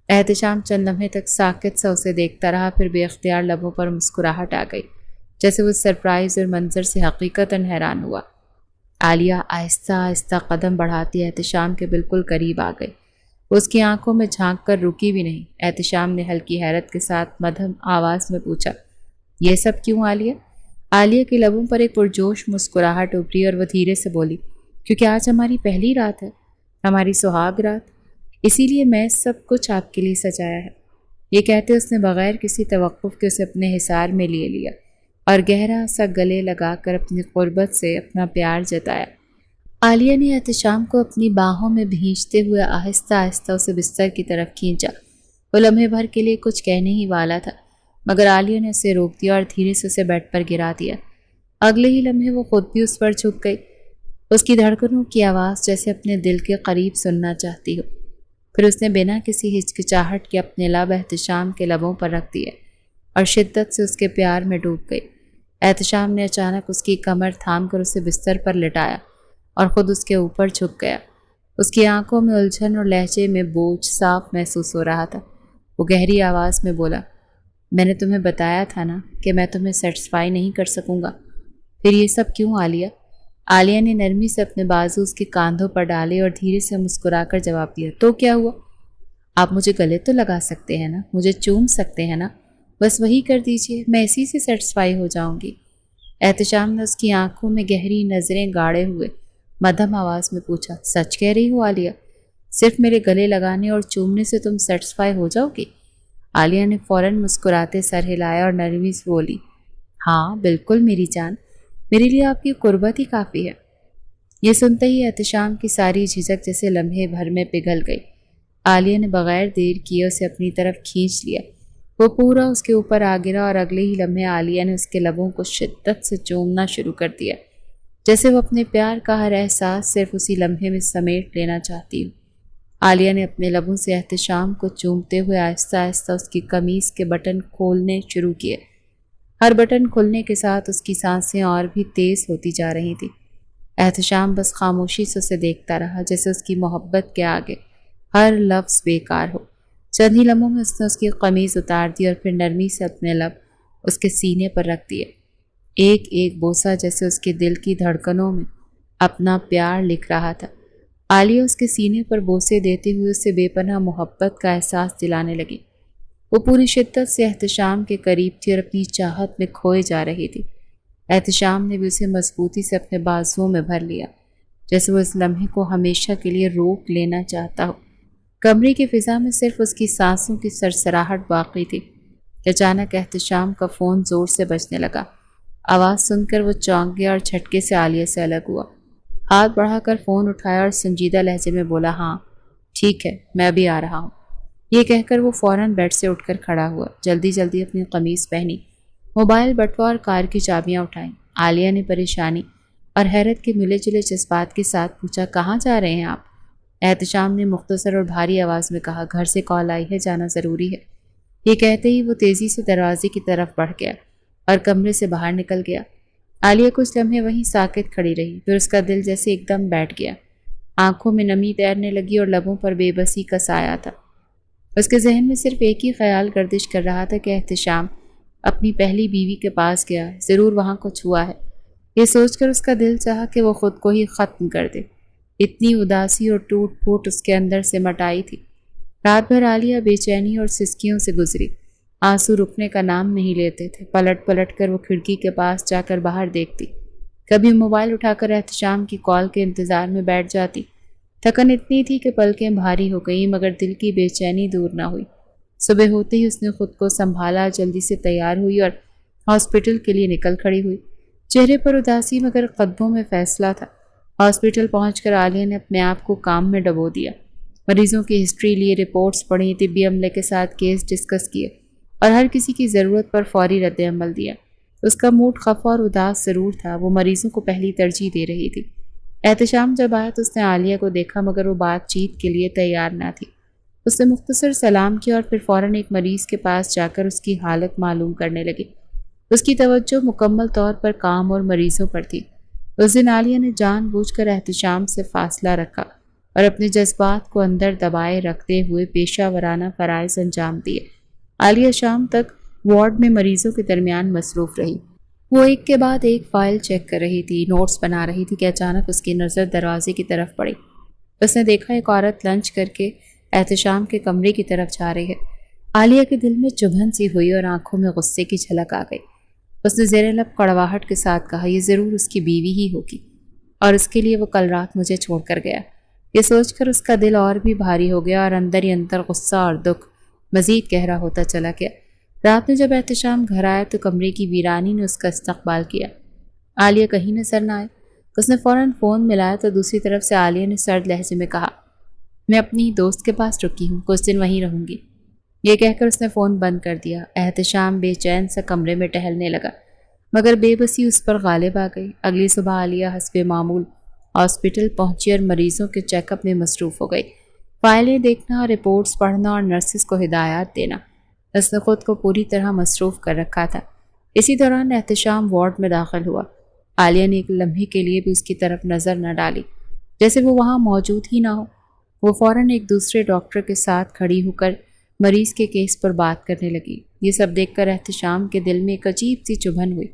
احتشام چند لمحے تک ساکت سا اسے دیکھتا رہا، پھر بے اختیار لبوں پر مسکراہٹ آ گئی، جیسے وہ سرپرائز اور منظر سے حقیقتاً حیران ہوا۔ عالیہ آہستہ آہستہ قدم بڑھاتی احتشام کے بالکل قریب آ گئی۔ اس کی آنکھوں میں جھانک کر رکی بھی نہیں۔ احتشام نے ہلکی حیرت کے ساتھ مدھم آواز میں پوچھا، یہ سب کیوں عالیہ؟ عالیہ کے لبوں پر ایک پرجوش مسکراہٹ ابھری اور وہ دھیرے سے بولی، کیونکہ آج ہماری پہلی رات ہے، ہماری سہاگ رات، اسی لیے میں سب کچھ آپ کے لیے سجایا ہے۔ یہ کہتے اس نے بغیر کسی توقف کے اسے اپنے حصار میں لیا اور گہرا سا گلے لگا کر اپنی قربت سے اپنا پیار جتایا۔ عالیہ نے احتشام کو اپنی باہوں میں بھینچتے ہوئے آہستہ آہستہ اسے بستر کی طرف کھینچا۔ وہ لمحے بھر کے لیے کچھ کہنے ہی والا تھا، مگر عالیہ نے اسے روک دیا اور دھیرے سے اسے بیڈ پر گرا دیا۔ اگلے ہی لمحے وہ خود بھی اس پر جھک گئی، اس کی دھڑکنوں کی آواز جیسے اپنے دل کے قریب سننا چاہتی ہو۔ پھر اس نے بنا کسی ہچکچاہٹ کے اپنے لب احتشام کے لبوں پر رکھ دیے اور شدت سے اس کے پیار میں ڈوب گئی۔ احتشام نے اچانک اس کی کمر تھام کر اسے بستر پر لٹایا اور خود اس کے اوپر جھک گیا۔ اس کی آنکھوں میں الجھن اور لہجے میں بوجھ صاف محسوس ہو رہا تھا۔ وہ گہری آواز میں بولا، میں نے تمہیں بتایا تھا نا کہ میں تمہیں سیٹسفائی نہیں کر سکوں گا۔ پھر یہ سب کیوں عالیہ؟ عالیہ نے نرمی سے اپنے بازو اس کے کاندھوں پر ڈالے اور دھیرے سے مسکرا کر جواب دیا، تو کیا ہوا؟ آپ مجھے گلے تو لگا سکتے ہیں نا، مجھے چوم سکتے ہیں نا، بس وہی کر دیجئے، میں اسی سے سیٹسفائی ہو جاؤں گی۔ احتشام نے اس کی آنکھوں میں گہری نظریں گاڑے ہوئے مدھم آواز میں پوچھا، سچ کہہ رہی ہو عالیہ؟ صرف میرے گلے لگانے اور چومنے سے تم سیٹسفائی ہو جاؤ گی؟ عالیہ نے فوراً مسکراتے سر ہلایا اور نرمی سے بولی، ہاں بالکل میری جان، میرے لیے آپ کی قربت ہی کافی ہے۔ یہ سنتے ہی احتشام کی ساری جھجک جیسے لمحے بھر میں پگھل گئی۔ عالیہ نے بغیر دیر کیے اسے اپنی طرف کھینچ لیا۔ وہ پورا اس کے اوپر آ گرا اور اگلے ہی لمحے عالیہ نے اس کے لبوں کو شدت سے چومنا شروع کر دیا، جیسے وہ اپنے پیار کا ہر احساس صرف اسی لمحے میں سمیٹ لینا چاہتی ہو۔ عالیہ نے اپنے لبوں سے احتشام کو چومتے ہوئے آہستہ آہستہ اس کی قمیص کے بٹن کھولنے شروع کیے۔ ہر بٹن کھلنے کے ساتھ اس کی سانسیں اور بھی تیز ہوتی جا رہی تھیں۔ احتشام بس خاموشی سے اسے دیکھتا رہا، جیسے اس کی محبت کے آگے ہر لفظ بیکار ہو۔ چند ہی لمحوں میں اس نے اس کی قمیض اتار دی اور پھر نرمی سے اپنے لب اس کے سینے پر رکھ دیے۔ ایک ایک بوسہ جیسے اس کے دل کی دھڑکنوں میں اپنا پیار لکھ رہا تھا۔ عالیہ اس کے سینے پر بوسے دیتے ہوئے اسے بے پناہ محبت کا احساس دلانے لگی۔ وہ پوری شدت سے احتشام کے قریب تھی اور اپنی چاہت میں کھوئے جا رہی تھی۔ احتشام نے بھی اسے مضبوطی سے اپنے بازوؤں میں بھر لیا، جیسے وہ اس لمحے کو ہمیشہ کے لیے روک لینا چاہتا ہو۔ کمرے کی فضا میں صرف اس کی سانسوں کی سرسراہٹ باقی تھی کہ اچانک احتشام کا فون زور سے بجنے لگا۔ آواز سن کر وہ چونک گیا اور جھٹکے سے عالیہ سے الگ ہوا۔ ہاتھ بڑھا کر فون اٹھایا اور سنجیدہ لہجے میں بولا، ہاں ٹھیک ہے، میں ابھی آ رہا ہوں۔ یہ کہہ کر وہ فوراً بیڈ سے اٹھ کر کھڑا ہوا، جلدی جلدی اپنی قمیض پہنی، موبائل بٹوا اور کار کی چابیاں اٹھائیں۔ عالیہ نے پریشانی اور حیرت کے ملے جلے جذبات کے ساتھ پوچھا، کہاں جا رہے ہیں آپ؟ احتشام نے مختصر اور بھاری آواز میں کہا، گھر سے کال آئی ہے، جانا ضروری ہے۔ یہ کہتے ہی وہ تیزی سے دروازے کی طرف بڑھ گیا اور کمرے سے باہر نکل گیا۔ عالیہ کچھ لمحے وہیں ساکت کھڑی رہی، پھر اس کا دل جیسے ایک دم بیٹھ گیا۔ آنکھوں میں نمی تیرنے لگی اور لبوں پر بے بسی کا سایہ تھا۔ اس کے ذہن میں صرف ایک ہی خیال گردش کر رہا تھا کہ احتشام اپنی پہلی بیوی کے پاس گیا ہے، ضرور وہاں کچھ ہوا ہے۔ یہ سوچ کر اس کا دل چاہا کہ وہ خود کو ہی ختم کر دے۔ اتنی اداسی اور ٹوٹ پھوٹ اس کے اندر سے مٹائی تھی۔ رات بھر عالیہ بے چینی اور سسکیوں سے گزری، آنسو رکنے کا نام نہیں لیتے تھے۔ پلٹ پلٹ کر وہ کھڑکی کے پاس جا کر باہر دیکھتی، کبھی موبائل اٹھا کر احتشام کی کال کے انتظار میں بیٹھ جاتی۔ تھکن اتنی تھی کہ پلکیں بھاری ہو گئیں، مگر دل کی بے چینی دور نہ ہوئی۔ صبح ہوتے ہی اس نے خود کو سنبھالا، جلدی سے تیار ہوئی اور ہاسپٹل کے لیے نکل کھڑی ہوئی۔ چہرے پر اداسی مگر قدموں میں فیصلہ تھا۔ ہاسپٹل پہنچ کر عالیہ نے اپنے آپ کو کام میں ڈبو دیا، مریضوں کی ہسٹری لیے، رپورٹس پڑھی، طبی عملے کے ساتھ کیس ڈسکس کیے اور ہر کسی کی ضرورت پر فوری رد عمل دیا۔ اس کا موڈ خفا اور اداس ضرور تھا، وہ مریضوں کو پہلی ترجیح دے رہی تھی۔ احتشام جب آیا تو اس نے عالیہ کو دیکھا، مگر وہ بات چیت کے لیے تیار نہ تھی۔ اس نے مختصر سلام کیا اور پھر فوراً ایک مریض کے پاس جا کر اس کی حالت معلوم کرنے لگی۔ اس کی توجہ مکمل طور پر کام اور مریضوں پر تھی۔ اس دن عالیہ نے جان بوجھ کر احتشام سے فاصلہ رکھا اور اپنے جذبات کو اندر دبائے رکھتے ہوئے پیشہ ورانہ فرائض انجام دیے۔ عالیہ شام تک وارڈ میں مریضوں کے درمیان مصروف رہی۔ وہ ایک کے بعد ایک فائل چیک کر رہی تھی، نوٹس بنا رہی تھی کہ اچانک اس کی نظر دروازے کی طرف پڑی۔ اس نے دیکھا ایک عورت لنچ کر کے احتشام کے کمرے کی طرف جا رہی ہے۔ عالیہ کے دل میں چبھن سی ہوئی اور آنکھوں میں غصے کی جھلک آ گئی۔ اس نے زیر لب کڑواہٹ کے ساتھ کہا، یہ ضرور اس کی بیوی ہی ہوگی اور اس کے لیے وہ کل رات مجھے چھوڑ کر گیا۔ یہ سوچ کر اس کا دل اور بھی بھاری ہو گیا اور اندر ہی اندر غصہ اور دکھ مزید گہرا ہوتا چلا گیا۔ رات میں جب احتشام گھر آیا تو کمرے کی ویرانی نے اس کا استقبال کیا۔ عالیہ کہیں نظر نہ آئے۔ اس نے فوراً فون ملایا تو دوسری طرف سے عالیہ نے سرد لہجے میں کہا، میں اپنی دوست کے پاس رکی ہوں، کچھ دن وہیں رہوں گی۔ یہ کہہ کر اس نے فون بند کر دیا۔ احتشام بے چین سا کمرے میں ٹہلنے لگا، مگر بے بسی اس پر غالب آ گئی۔ اگلی صبح عالیہ حسب معمول ہاسپٹل پہنچی اور مریضوں کے چیک اپ میں مصروف ہو گئی۔ فائلیں دیکھنا، رپورٹس پڑھنا اور نرسز کو ہدایات دینا، اس نے خود کو پوری طرح مصروف کر رکھا تھا۔ اسی دوران احتشام وارڈ میں داخل ہوا۔ عالیہ نے ایک لمحے کے لیے بھی اس کی طرف نظر نہ ڈالی، جیسے وہ وہاں موجود ہی نہ ہو۔ وہ فوراً ایک دوسرے ڈاکٹر کے ساتھ کھڑی ہو کر مریض کے کیس پر بات کرنے لگی۔ یہ سب دیکھ کر احتشام کے دل میں ایک عجیب سی چبھن ہوئی۔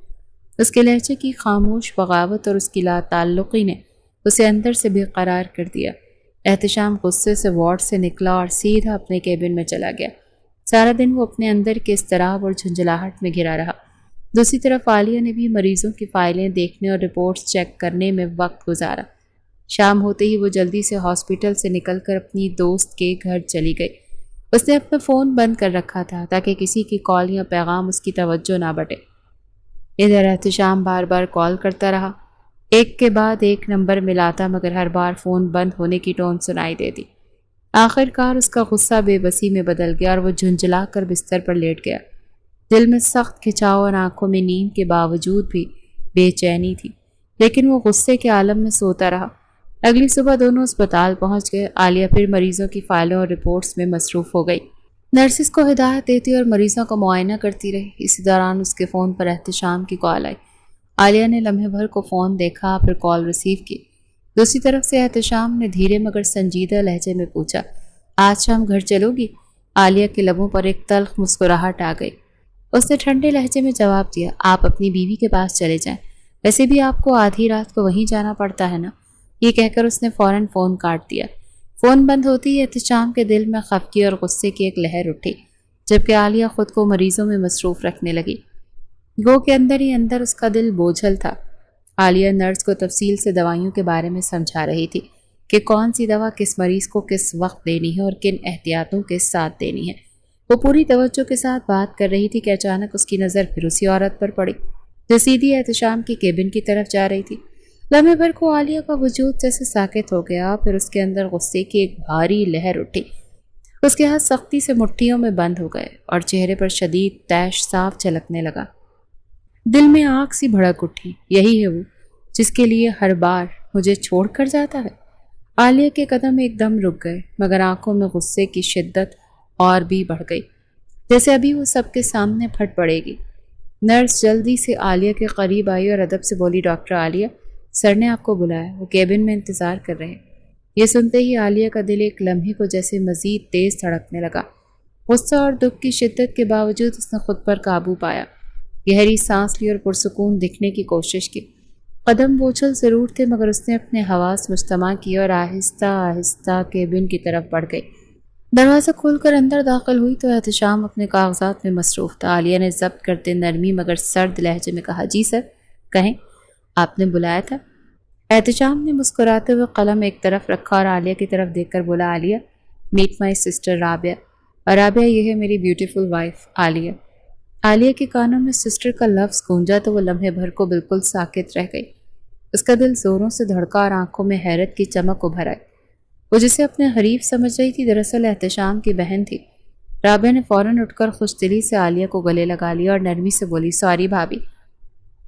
اس کے لہجے کی خاموش بغاوت اور اس کی لا تعلقی نے اسے اندر سے بے قرار کر دیا۔ احتشام غصے سے وارڈ سے نکلا اور سیدھا اپنے کیبن میں چلا گیا۔ سارا دن وہ اپنے اندر کے اضطراب اور جھنجھلاہٹ میں گھرا رہا۔ دوسری طرف عالیہ نے بھی مریضوں کی فائلیں دیکھنے اور رپورٹس چیک کرنے میں وقت گزارا۔ شام ہوتے ہی وہ جلدی سے ہاسپٹل سے نکل کر اپنی دوست کے گھر چلی گئی۔ اس نے اپنا فون بند کر رکھا تھا تاکہ کسی کی کال یا پیغام اس کی توجہ نہ بٹے۔ ادھر احتشام بار بار کال کرتا رہا، ایک کے بعد ایک نمبر ملاتا، مگر ہر بار فون بند ہونے کی ٹون سنائی دیتی۔ آخر کار اس کا غصہ بے بسی میں بدل گیا اور وہ جھنجھلا کر بستر پر لیٹ گیا۔ دل میں سخت کھچاؤ اور آنکھوں میں نیند کے باوجود بھی بے چینی تھی، لیکن وہ غصے کے عالم میں سوتا رہا۔ اگلی صبح دونوں اسپتال پہنچ گئے۔ عالیہ پھر مریضوں کی فائلوں اور رپورٹس میں مصروف ہو گئی، نرسز کو ہدایت دیتی اور مریضوں کا معائنہ کرتی رہی۔ اسی دوران اس کے فون پر احتشام کی کال آئی۔ عالیہ نے لمحے بھر کو فون دیکھا، پھر کال ریسیو کی۔ دوسری طرف سے احتشام نے دھیرے مگر سنجیدہ لہجے میں پوچھا، آج شام گھر چلو گی؟ عالیہ کے لبوں پر ایک تلخ مسکراہٹ آ گئی۔ اس نے ٹھنڈے لہجے میں جواب دیا، آپ اپنی بیوی کے پاس چلے جائیں، ویسے بھی آپ کو آدھی رات کو وہیں جانا پڑتا ہے نا۔ یہ کہہ کر اس نے فوراً فون کاٹ دیا۔ فون بند ہوتی ہی احتشام کے دل میں خفگی اور غصے کی ایک لہر اٹھی، جبکہ عالیہ خود کو مریضوں میں مصروف رکھنے لگی۔ گو کے اندر ہی اندر اس کا دل بوجھل تھا۔ عالیہ نرس کو تفصیل سے دوائیوں کے بارے میں سمجھا رہی تھی کہ کون سی دوا کس مریض کو کس وقت دینی ہے اور کن احتیاطوں کے ساتھ دینی ہے۔ وہ پوری توجہ کے ساتھ بات کر رہی تھی کہ اچانک اس کی نظر پھر اسی عورت پر پڑی جو سیدھی احتشام کی کیبن کی طرف جا رہی تھی۔ لمحے بھر کو عالیہ کا وجود جیسے ساکت ہو گیا، پھر اس کے اندر غصے کی ایک بھاری لہر اٹھی۔ اس کے ہاتھ سختی سے مٹھیوں میں بند ہو گئے اور چہرے پر شدید تیش صاف جھلکنے لگا۔ دل میں آگ سی بھڑک اٹھی، یہی ہے وہ جس کے لیے ہر بار مجھے چھوڑ کر جاتا ہے۔ عالیہ کے قدم ایک دم رک گئے، مگر آنکھوں میں غصے کی شدت اور بھی بڑھ گئی، جیسے ابھی وہ سب کے سامنے پھٹ پڑے گی۔ نرس جلدی سے عالیہ کے قریب آئی اور ادب سے بولی، ڈاکٹر عالیہ، سر نے آپ کو بلایا، وہ کیبن میں انتظار کر رہے ہیں۔ یہ سنتے ہی عالیہ کا دل ایک لمحے کو جیسے مزید تیز دھڑکنے لگا۔ غصہ اور دکھ کی شدت کے باوجود اس نے خود پر قابو پایا، گہری سانس لی اور پرسکون دکھنے کی کوشش کی۔ قدم بوجھل ضرور تھے، مگر اس نے اپنے حواس مجتمع کیے اور آہستہ آہستہ کیبن کی طرف بڑھ گئی۔ دروازہ کھول کر اندر داخل ہوئی تو احتشام اپنے کاغذات میں مصروف تھا۔ عالیہ نے ضبط کرتے نرمی مگر سرد لہجے میں کہا، جی سر، کہیں، آپ نے بلایا تھا؟ احتشام نے مسکراتے ہوئے قلم ایک طرف رکھا اور عالیہ کی طرف دیکھ کر بولا، عالیہ، میٹ مائی سسٹر رابعہ، اور رابعہ یہ ہے میری بیوٹیفل وائف عالیہ۔ عالیہ کے کانوں میں سسٹر کا لفظ گونجا تو وہ لمحے بھر کو بالکل ساکت رہ گئی۔ اس کا دل زوروں سے دھڑکا اور آنکھوں میں حیرت کی چمک ابھر آئی۔ وہ جسے اپنے حریف سمجھ رہی تھی دراصل احتشام کی بہن تھی۔ رابعہ نے فوراً اٹھ کر خوش دلی سے عالیہ کو گلے لگا لیا اور نرمی سے بولی، سوری بھابھی،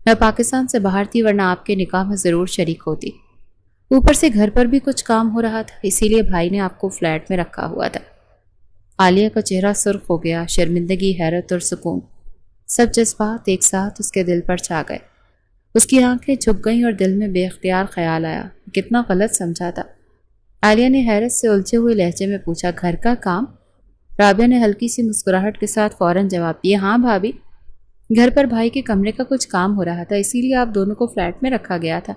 میں پاکستان سے باہر تھی ورنہ آپ کے نکاح میں ضرور شریک ہوتی۔ اوپر سے گھر پر بھی کچھ کام ہو رہا تھا، اسی لیے بھائی نے آپ کو فلیٹ میں رکھا ہوا تھا۔ عالیہ کا چہرہ سرخ ہو گیا، شرمندگی، حیرت اور سکون، سب جذبات ایک ساتھ اس کے دل پر چھا گئے۔ اس کی آنکھیں جھک گئیں اور دل میں بے اختیار خیال آیا، کتنا غلط سمجھا تھا۔ عالیہ نے حیرت سے الجھے ہوئے لہجے میں پوچھا، گھر کا کام؟ رابعہ نے ہلکی سی مسکراہٹ کے ساتھ فوراً جواب دیا، ہاں بھابھی، گھر پر بھائی کے کمرے کا کچھ کام ہو رہا تھا، اسی لیے آپ دونوں کو فلیٹ میں رکھا گیا تھا،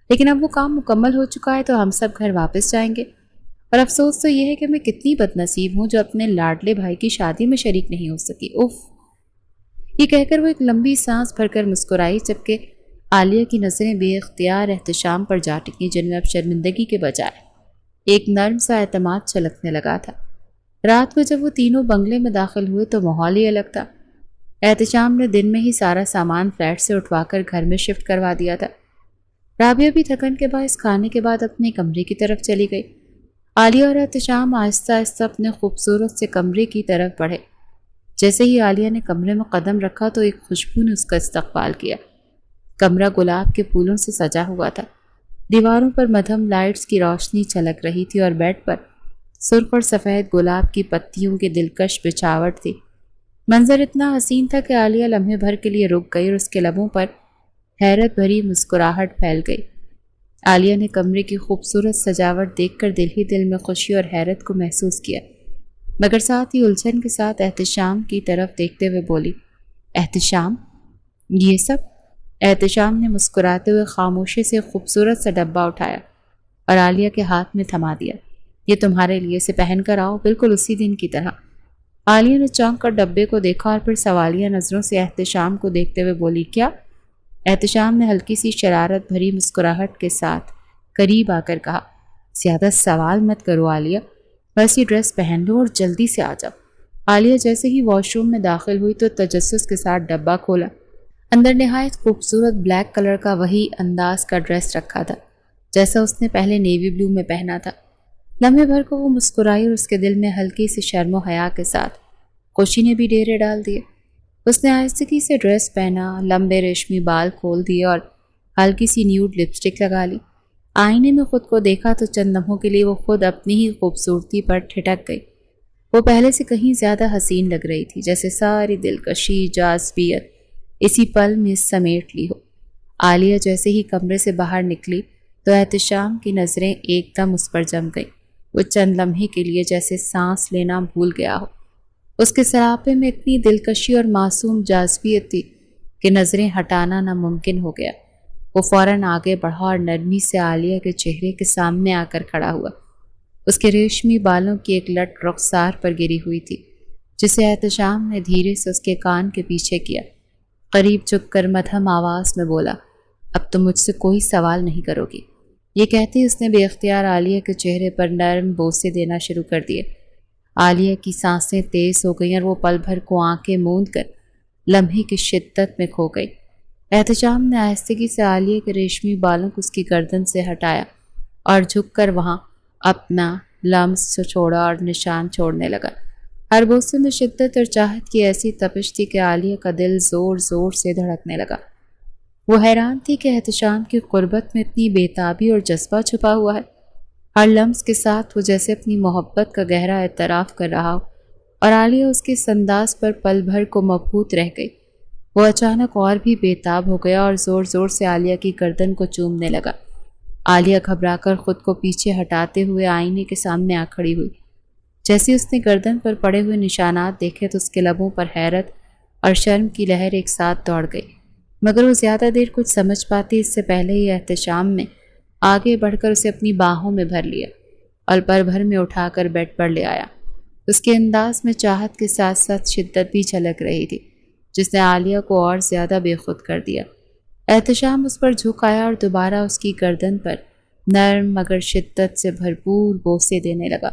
لیکن اب وہ کام مکمل ہو چکا ہے تو ہم سب گھر واپس جائیں گے۔ اور افسوس تو یہ ہے کہ میں کتنی بد نصیب ہوں جو اپنے لاڈلے بھائی کی شادی میں شریک نہیں ہو سکی، اف۔ یہ کہہ کر وہ ایک لمبی سانس بھر کر مسکرائی، جبکہ عالیہ کی نظریں بے اختیار احتشام پر جا ٹکیں، جن میں اب شرمندگی کے بجائے ایک نرم سا اعتماد چھلکنے لگا تھا۔ رات کو جب وہ تینوں بنگلے میں داخل ہوئے تو ماحول ہی الگ تھا۔ احتشام نے دن میں ہی سارا سامان فلیٹ سے اٹھوا کر گھر میں شفٹ کروا دیا تھا۔ رابعہ بھی تھکن کے باعث کھانے کے بعد اپنے کمرے کی طرف چلی گئی۔ عالیہ اور احتشام آہستہ آہستہ اپنے خوبصورت سے کمرے کی طرف بڑھے۔ جیسے ہی عالیہ نے کمرے میں قدم رکھا تو ایک خوشبو نے اس کا استقبال کیا۔ کمرہ گلاب کے پھولوں سے سجا ہوا تھا۔ دیواروں پر مدھم لائٹس کی روشنی چلک رہی تھی اور بیڈ پر سرخ اور سفید گلاب کی پتیوں کی دلکش بچھاوٹ تھی۔ منظر اتنا حسین تھا کہ عالیہ لمحے بھر کے لیے رک گئی اور اس کے لبوں پر حیرت بھری مسکراہٹ پھیل گئی۔ عالیہ نے کمرے کی خوبصورت سجاوٹ دیکھ کر دل ہی دل میں خوشی اور حیرت کو محسوس کیا، مگر ساتھ ہی الجھن کے ساتھ احتشام کی طرف دیکھتے ہوئے بولی، احتشام، یہ سب؟ احتشام نے مسکراتے ہوئے خاموشی سے خوبصورت سا ڈبہ اٹھایا اور عالیہ کے ہاتھ میں تھما دیا۔ یہ تمہارے لیے، اسے پہن کر آؤ، بالکل اسی دن کی طرح۔ عالیہ نے چونک کر ڈبے کو دیکھا اور پھر سوالیہ نظروں سے احتشام کو دیکھتے ہوئے بولی، کیا؟ احتشام نے ہلکی سی شرارت بھری مسکراہٹ کے ساتھ قریب آ کر کہا، زیادہ سوال مت کرو عالیہ، بس یہ ڈریس پہن لو اور جلدی سے آ جاؤ۔ عالیہ جیسے ہی واش روم میں داخل ہوئی تو تجسس کے ساتھ ڈبہ کھولا۔ اندر نہایت خوبصورت بلیک کلر کا وہی انداز کا ڈریس رکھا تھا جیسا اس نے پہلے نیوی بلو میں پہنا تھا۔ لمحے بھر کو وہ مسکرائی اور اس کے دل میں ہلکی سی شرم و حیا کے ساتھ خوشی نے بھی ڈیرے ڈال دیے۔ اس نے آہستگی سے ڈریس پہنا، لمبے ریشمی بال کھول دیے اور ہلکی سی نیوڈ لپسٹک لگا لی۔ آئینے میں خود کو دیکھا تو چند لمحوں کے لیے وہ خود اپنی ہی خوبصورتی پر ٹھٹک گئی۔ وہ پہلے سے کہیں زیادہ حسین لگ رہی تھی، جیسے ساری دلکشی، جاذبیت اسی پل میں سمیٹ لی ہو۔ عالیہ جیسے ہی کمرے سے باہر نکلی تو احتشام کی نظریں ایک دم اس پر جم گئی۔ وہ چند لمحے کے لیے جیسے سانس لینا بھول گیا ہو۔ اس کے سراپے میں اتنی دلکشی اور معصوم جاذبیت تھی کہ نظریں ہٹانا ناممکن ہو گیا۔ وہ فوراً آگے بڑھا اور نرمی سے عالیہ کے چہرے کے سامنے آ کر کھڑا ہوا۔ اس کے ریشمی بالوں کی ایک لٹ رخسار پر گری ہوئی تھی، جسے احتشام نے دھیرے سے اس کے کان کے پیچھے کیا۔ قریب جھک کر مدھم آواز میں بولا، اب تم مجھ سے کوئی سوال نہیں کرو گی۔ یہ کہتے اس نے بے اختیار عالیہ کے چہرے پر نرم بوسے دینا شروع کر دیے۔ عالیہ کی سانسیں تیز ہو گئیں اور وہ پل بھر کو آنکھیں موند کر لمحے کی شدت میں کھو گئی۔ احتشام نے آہستگی سے عالیہ کے ریشمی بالوں کو اس کی گردن سے ہٹایا اور جھک کر وہاں اپنا لمس چھوڑا اور نشان چھوڑنے لگا۔ ہر بوسے میں شدت اور چاہت کی ایسی تپش تھی کہ عالیہ کا دل زور زور سے دھڑکنے لگا۔ وہ حیران تھی کہ احتشام کی قربت میں اتنی بےتابی اور جذبہ چھپا ہوا ہے۔ ہر لمس کے ساتھ وہ جیسے اپنی محبت کا گہرا اعتراف کر رہا ہو، اور عالیہ اس کے انداز پر پل بھر کو مبہوت رہ گئی۔ وہ اچانک اور بھی بےتاب ہو گیا اور زور زور سے عالیہ کی گردن کو چومنے لگا۔ عالیہ گھبرا کر خود کو پیچھے ہٹاتے ہوئے آئینے کے سامنے آ کھڑی ہوئی۔ جیسے اس نے گردن پر پڑے ہوئے نشانات دیکھے تو اس کے لبوں پر حیرت اور شرم کی لہر ایک ساتھ دوڑ گئی، مگر وہ زیادہ دیر کچھ سمجھ پاتی اس سے پہلے ہی احتشام میں آگے بڑھ کر اسے اپنی باہوں میں بھر لیا اور پل بھر میں اٹھا کر بیڈ پر لے آیا۔ اس کے انداز میں چاہت کے ساتھ ساتھ شدت بھی جھلک رہی تھی، جس نے عالیہ کو اور زیادہ بے خود کر دیا۔ احتشام اس پر جھک آیا اور دوبارہ اس کی گردن پر نرم مگر شدت سے بھرپور بوسے دینے لگا۔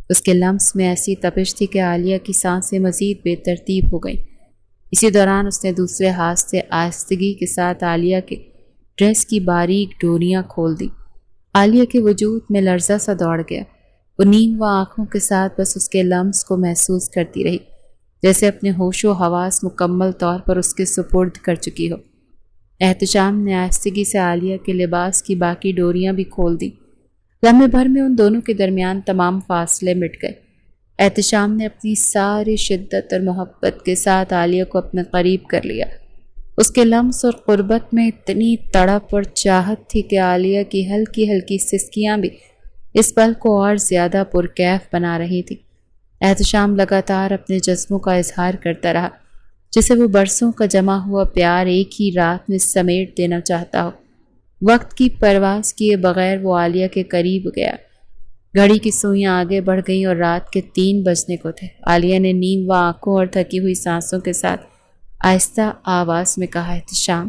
اس کے لمس میں ایسی تپش تھی کہ عالیہ کی سانسیں مزید بے ترتیب ہو گئیں۔ اسی دوران اس نے دوسرے ہاتھ سے آہستگی کے ساتھ عالیہ کے ڈریس کی باریک ڈوریاں کھول دی۔ عالیہ کے وجود میں لرزہ سا دوڑ گیا۔ وہ نیم و آنکھوں کے ساتھ بس اس کے لمس کو محسوس کرتی رہی، جیسے اپنے ہوش و حواس مکمل طور پر اس کے سپرد کر چکی ہو۔ احتشام نے آہستگی سے عالیہ کے لباس کی باقی ڈوریاں بھی کھول دی۔ لمحے بھر میں ان دونوں کے درمیان تمام فاصلے مٹ گئے۔ احتشام نے اپنی ساری شدت اور محبت کے ساتھ عالیہ کو اپنے قریب کر لیا۔ اس کے لمس اور قربت میں اتنی تڑپ اور چاہت تھی کہ عالیہ کی ہلکی ہلکی سسکیاں بھی اس پل کو اور زیادہ پرکیف بنا رہی تھی۔ احتشام لگاتار اپنے جذبوں کا اظہار کرتا رہا، جسے وہ برسوں کا جمع ہوا پیار ایک ہی رات میں سمیٹ دینا چاہتا ہو۔ وقت کی پرواز کیے بغیر وہ عالیہ کے قریب گیا۔ گھڑی کی سوئیاں آگے بڑھ گئیں اور رات کے 3 بجنے کو تھے۔ عالیہ نے نیم و آنکھوں اور تھکی ہوئی سانسوں کے ساتھ آہستہ آواز میں کہا، احتشام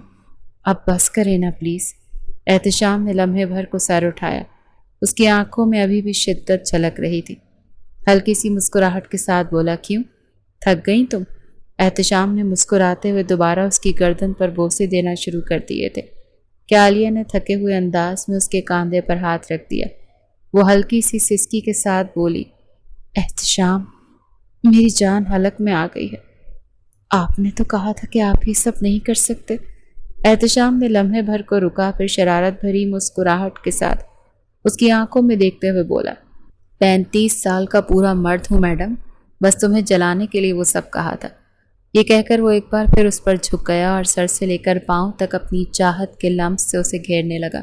اب بس کرے نا پلیز۔ احتشام نے لمحے بھر کو سر اٹھایا۔ اس کی آنکھوں میں ابھی بھی شدت جھلک رہی تھی۔ ہلکی سی مسکراہٹ کے ساتھ بولا، کیوں تھک گئیں تم؟ احتشام نے مسکراتے ہوئے دوبارہ اس کی گردن پر بوسے دینا شروع کر دیے تھے۔ کہ عالیہ نے تھکے ہوئے انداز میں اس کے کاندھے پر ہاتھ رکھ دیا۔ وہ ہلکی سی سسکی کے ساتھ بولی، احتشام، میری جان حلق میں آ گئی ہے۔ آپ نے تو کہا تھا کہ آپ یہ سب نہیں کر سکتے۔ احتشام نے لمحے بھر کو رکا، پھر شرارت بھری مسکراہٹ کے ساتھ اس کی آنکھوں میں دیکھتے ہوئے بولا، 35 سال کا پورا مرد ہوں میڈم، بس تمہیں جلانے کے لیے وہ سب کہا تھا۔ یہ کہہ کر وہ ایک بار پھر اس پر جھک گیا اور سر سے لے کر پاؤں تک اپنی چاہت کے لمس سے اسے گھیرنے لگا۔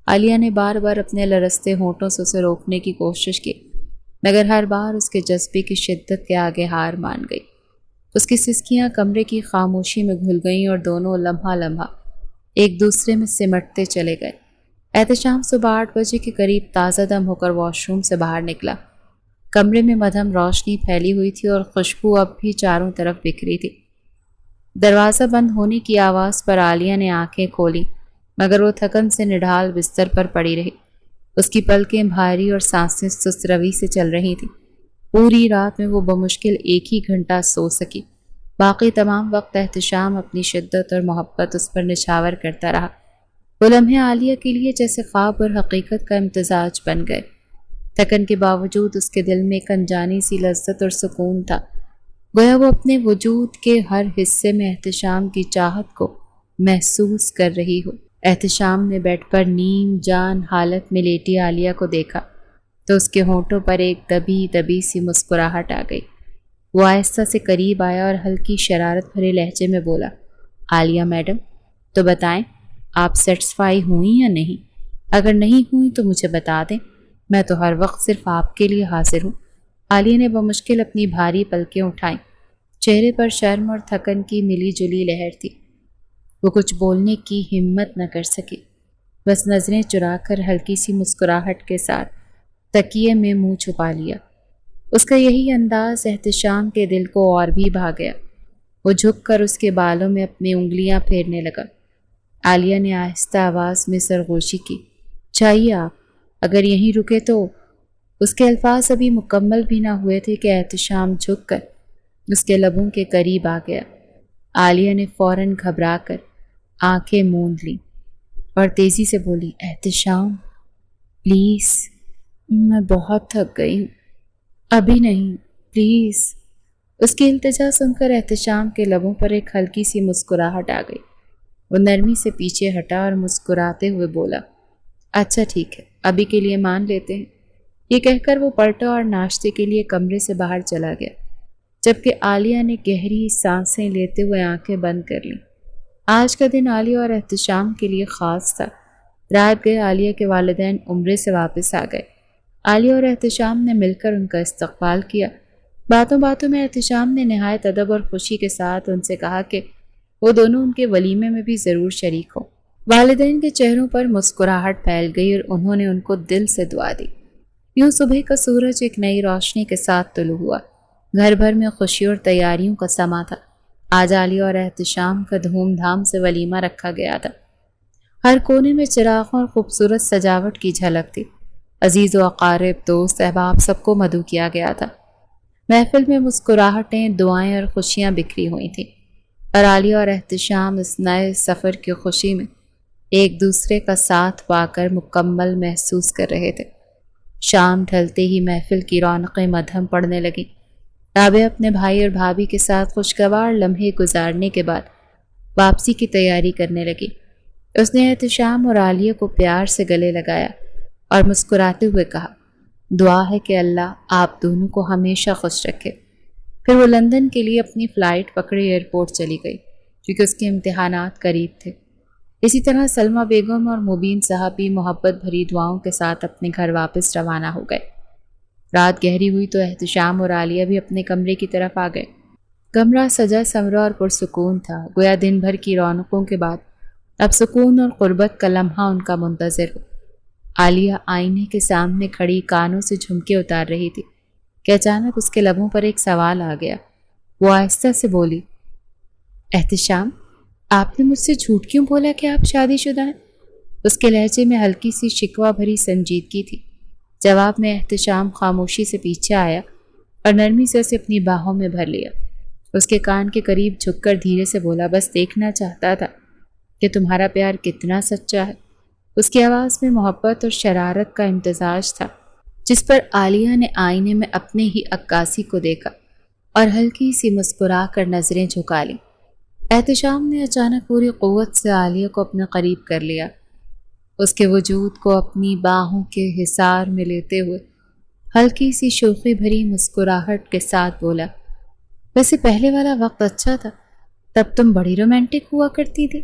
عالیہ نے بار بار اپنے لرزتے ہونٹوں سے اسے روکنے کی کوشش کی، مگر ہر بار اس کے جذبے کی شدت کے آگے ہار مان گئی۔ اس کی سسکیاں کمرے کی خاموشی میں گھل گئیں اور دونوں لمحہ لمحہ ایک دوسرے میں سمٹتے چلے گئے۔ احتشام صبح 8 بجے کے قریب تازہ دم ہو کر واش روم سے باہر نکلا۔ کمرے میں مدھم روشنی پھیلی ہوئی تھی اور خوشبو اب بھی چاروں طرف بکھری تھی۔ دروازہ بند ہونے کی آواز پر عالیہ نے آنکھیں کھولیں، مگر وہ تھکن سے نڈھال بستر پر پڑی رہی۔ اس کی پلکیں بھاری اور سانسیں سست روی سے چل رہی تھیں۔ پوری رات میں وہ بمشکل 1 ہی گھنٹہ سو سکی، باقی تمام وقت احتشام اپنی شدت اور محبت اس پر نچھاور کرتا رہا۔ وہ لمحے عالیہ کے لیے جیسے خواب اور حقیقت کا امتزاج بن گئے۔ تھکن کے باوجود اس کے دل میں ایک انجانی سی لذت اور سکون تھا، گویا وہ اپنے وجود کے ہر حصے میں احتشام کی چاہت کو محسوس کر رہی ہو۔ احتشام نے بیڈ پر نیم جان حالت میں لیٹی عالیہ کو دیکھا تو اس کے ہونٹوں پر ایک دبی دبی سی مسکراہٹ آ گئی۔ وہ آہستہ سے قریب آیا اور ہلکی شرارت بھرے لہجے میں بولا، عالیہ میڈم، تو بتائیں آپ سیٹسفائی ہوئیں یا نہیں؟ اگر نہیں ہوئیں تو مجھے بتا دیں، میں تو ہر وقت صرف آپ کے لیے حاضر ہوں۔ عالیہ نے بمشکل اپنی بھاری پلکیں اٹھائیں، چہرے پر شرم اور تھکن کی ملی جلی لہر تھی۔ وہ کچھ بولنے کی ہمت نہ کر سکی، بس نظریں چرا کر ہلکی سی مسکراہٹ کے ساتھ تکیے میں منہ چھپا لیا۔ اس کا یہی انداز احتشام کے دل کو اور بھی بھا گیا۔ وہ جھک کر اس کے بالوں میں اپنی انگلیاں پھیرنے لگا۔ عالیہ نے آہستہ آواز میں سرگوشی کی، چاہیے آپ اگر یہیں رکے تو۔ اس کے الفاظ ابھی مکمل بھی نہ ہوئے تھے کہ احتشام جھک کر اس کے لبوں کے قریب آ گیا۔ عالیہ نے فوراً گھبرا کر آنکھیں موند لیں اور تیزی سے بولی، احتشام پلیز، میں بہت تھک گئی ہوں، ابھی نہیں پلیز۔ اس کی التجا سن کر احتشام کے لبوں پر ایک ہلکی سی مسکراہٹ آ گئی۔ وہ نرمی سے پیچھے ہٹا اور مسکراتے ہوئے بولا، اچھا ٹھیک ہے، ابھی کے لیے مان لیتے ہیں۔ یہ کہہ کر وہ پلٹا اور ناشتے کے لیے کمرے سے باہر چلا گیا، جبکہ عالیہ نے گہری سانسیں لیتے ہوئے آنکھیں بند کر لیں۔ آج کا دن عالیہ اور احتشام کے لیے خاص تھا۔ رات گئے عالیہ کے والدین عمرے سے واپس آ گئے۔ عالیہ اور احتشام نے مل کر ان کا استقبال کیا۔ باتوں باتوں میں احتشام نے نہایت ادب اور خوشی کے ساتھ ان سے کہا کہ وہ دونوں ان کے ولیمے میں بھی ضرور شریک ہوں۔ والدین کے چہروں پر مسکراہٹ پھیل گئی اور انہوں نے ان کو دل سے دعا دی۔ یوں صبح کا سورج ایک نئی روشنی کے ساتھ طلوع ہوا۔ گھر بھر میں خوشی اور تیاریوں کا سما تھا۔ آج عالیہ اور احتشام کا دھوم دھام سے ولیمہ رکھا گیا تھا۔ ہر کونے میں چراغوں اور خوبصورت سجاوٹ کی جھلک تھی۔ عزیز و اقارب، دوست، احباب سب کو مدعو کیا گیا تھا۔ محفل میں مسکراہٹیں، دعائیں اور خوشیاں بکھری ہوئی تھیں، اور عالیہ اور احتشام اس نئے سفر کی خوشی میں ایک دوسرے کا ساتھ پا کر مکمل محسوس کر رہے تھے۔ شام ڈھلتے ہی محفل کی رونقیں مدھم پڑنے لگیں۔ رابعہ اپنے بھائی اور بھابھی کے ساتھ خوشگوار لمحے گزارنے کے بعد واپسی کی تیاری کرنے لگی۔ اس نے احتشام اور عالیہ کو پیار سے گلے لگایا اور مسکراتے ہوئے کہا، دعا ہے کہ اللہ آپ دونوں کو ہمیشہ خوش رکھے۔ پھر وہ لندن کے لیے اپنی فلائٹ پکڑے ایئرپورٹ چلی گئی، کیونکہ اس کے امتحانات قریب تھے۔ اسی طرح سلمہ بیگم اور مبین صاحب بھی محبت بھری دعاؤں کے ساتھ اپنے گھر واپس روانہ ہو گئے۔ رات گہری ہوئی تو احتشام اور عالیہ بھی اپنے کمرے کی طرف آ گئے۔ کمرہ سجا سمرا اور پرسکون تھا، گویا دن بھر کی رونقوں کے بعد اب سکون اور قربت کا لمحہ ان کا منتظر ہو۔ عالیہ آئینے کے سامنے کھڑی کانوں سے جھمکے اتار رہی تھی کہ اچانک اس کے لبوں پر ایک سوال آ گیا۔ وہ آہستہ سے بولی، احتشام، آپ نے مجھ سے جھوٹ کیوں بولا کہ آپ شادی شدہ ہیں؟ اس کے لہجے میں ہلکی سی شکوہ بھری سنجیدگی تھی۔ جواب میں احتشام خاموشی سے پیچھے آیا اور نرمی سے اسے اپنی باہوں میں بھر لیا۔ اس کے کان کے قریب جھک کر دھیرے سے بولا، بس دیکھنا چاہتا تھا کہ تمہارا پیار کتنا سچا ہے۔ اس کی آواز میں محبت اور شرارت کا امتزاج تھا، جس پر عالیہ نے آئینے میں اپنے ہی عکاسی کو دیکھا اور ہلکی سی مسکرا کر نظریں جھکا لیں۔ احتشام نے اچانک پوری قوت سے عالیہ کو اپنے قریب کر لیا، اس کے وجود کو اپنی باہوں کے حصار میں لیتے ہوئے ہلکی سی شوخی بھری مسکراہٹ کے ساتھ بولا، ویسے پہلے والا وقت اچھا تھا، تب تم بڑی رومانٹک ہوا کرتی تھی،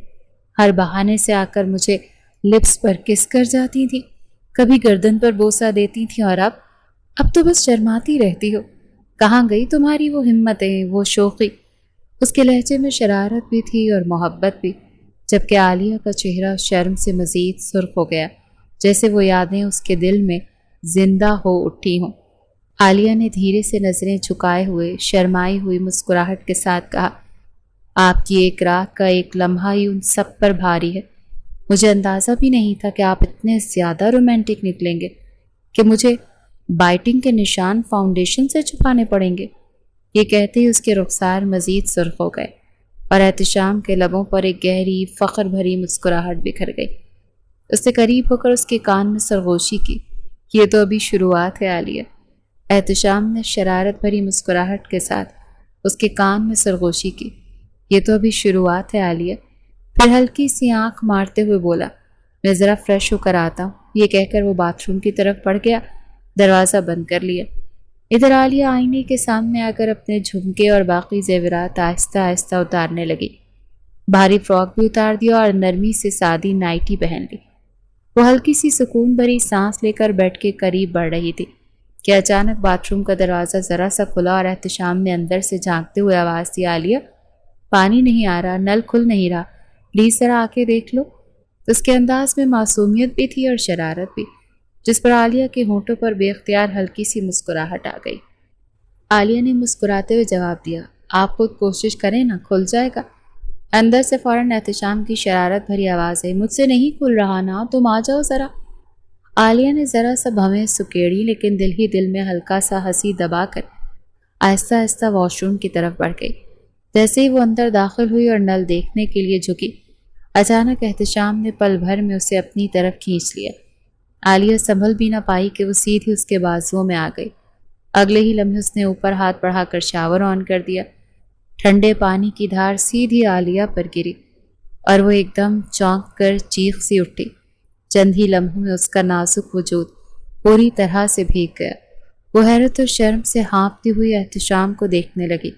ہر بہانے سے آ کر مجھے لپس پر کس کر جاتی تھی، کبھی گردن پر بوسہ دیتی تھی، اور اب تو بس شرماتی رہتی ہو۔ کہاں گئی تمہاری وہ ہمتیں، وہ شوخی؟ اس کے لہجے میں شرارت بھی تھی اور محبت بھی، جبکہ عالیہ کا چہرہ شرم سے مزید سرخ ہو گیا، جیسے وہ یادیں اس کے دل میں زندہ ہو اٹھی ہوں۔ عالیہ نے دھیرے سے نظریں جھکائے ہوئے شرمائی ہوئی مسکراہٹ کے ساتھ کہا، آپ کی ایک رات کا ایک لمحہ ہی ان سب پر بھاری ہے۔ مجھے اندازہ بھی نہیں تھا کہ آپ اتنے زیادہ رومانٹک نکلیں گے کہ مجھے بائٹنگ کے نشان فاؤنڈیشن سے چھپانے پڑیں گے۔ یہ کہتے ہی اس کے رخسار مزید سرخ ہو گئے اور احتشام کے لبوں پر ایک گہری فخر بھری مسکراہٹ بکھر گئی۔ اس نے قریب ہو کر اس کے کان میں سرگوشی کی، یہ تو ابھی شروعات ہے عالیہ۔ احتشام نے شرارت بھری مسکراہٹ کے ساتھ اس کے کان میں سرگوشی کی، یہ تو ابھی شروعات ہے عالیہ۔ پھر ہلکی سی آنکھ مارتے ہوئے بولا، میں ذرا فریش ہو کر آتا ہوں۔ یہ کہہ کر وہ باتھ روم کی طرف بڑھ گیا، دروازہ بند کر لیا۔ ادھر عالیہ آئینے کے سامنے آ کر اپنے جھمکے اور باقی زیورات آہستہ آہستہ اتارنے لگی۔ بھاری فراک بھی اتار دیا اور نرمی سے سادی نائٹی پہن لی۔ وہ ہلکی سی سکون بھری سانس لے کر بیڈ کے قریب بڑھ رہی تھی کہ اچانک باتھ روم کا دروازہ ذرا سا کھلا اور احتشام نے اندر سے جھانکتے ہوئے آواز دی، عالیہ پانی نہیں آ رہا، نل کھل نہیں رہا، پلیز ذرا آ کے دیکھ لو۔ اس کے انداز میں معصومیت بھی تھی اور شرارت بھی، جس پر عالیہ کے ہونٹوں پر بے اختیار ہلکی سی مسکراہٹ آ گئی۔ عالیہ نے مسکراتے ہوئے جواب دیا، آپ خود کوشش کریں نا، کھل جائے گا۔ اندر سے فوراً احتشام کی شرارت بھری آواز ہے، مجھ سے نہیں کھل رہا نا، تم آ جاؤ ذرا۔ عالیہ نے ذرا سا بھویں سکیڑی، لیکن دل ہی دل میں ہلکا سا ہنسی دبا کر آہستہ آہستہ واش روم کی طرف بڑھ گئی۔ جیسے ہی وہ اندر داخل ہوئی اور نل دیکھنے کے لیے جھکی، اچانک احتشام نے پل بھر میں اسے اپنی طرف کھینچ لیا۔ عالیہ سنبھل بھی نہ پائی کہ وہ سیدھی اس کے بازوؤں میں آ گئی۔ اگلے ہی لمحے اس نے اوپر ہاتھ بڑھا کر شاور آن کر دیا۔ ٹھنڈے پانی کی دھار سیدھی عالیہ پر گری اور وہ ایک دم چونک کر چیخ سی اٹھی۔ چند ہی لمحوں میں اس کا نازک وجود پوری طرح سے بھیگ گیا۔ وہ حیرت اور شرم سے ہانپتی ہوئی احتشام کو دیکھنے لگی،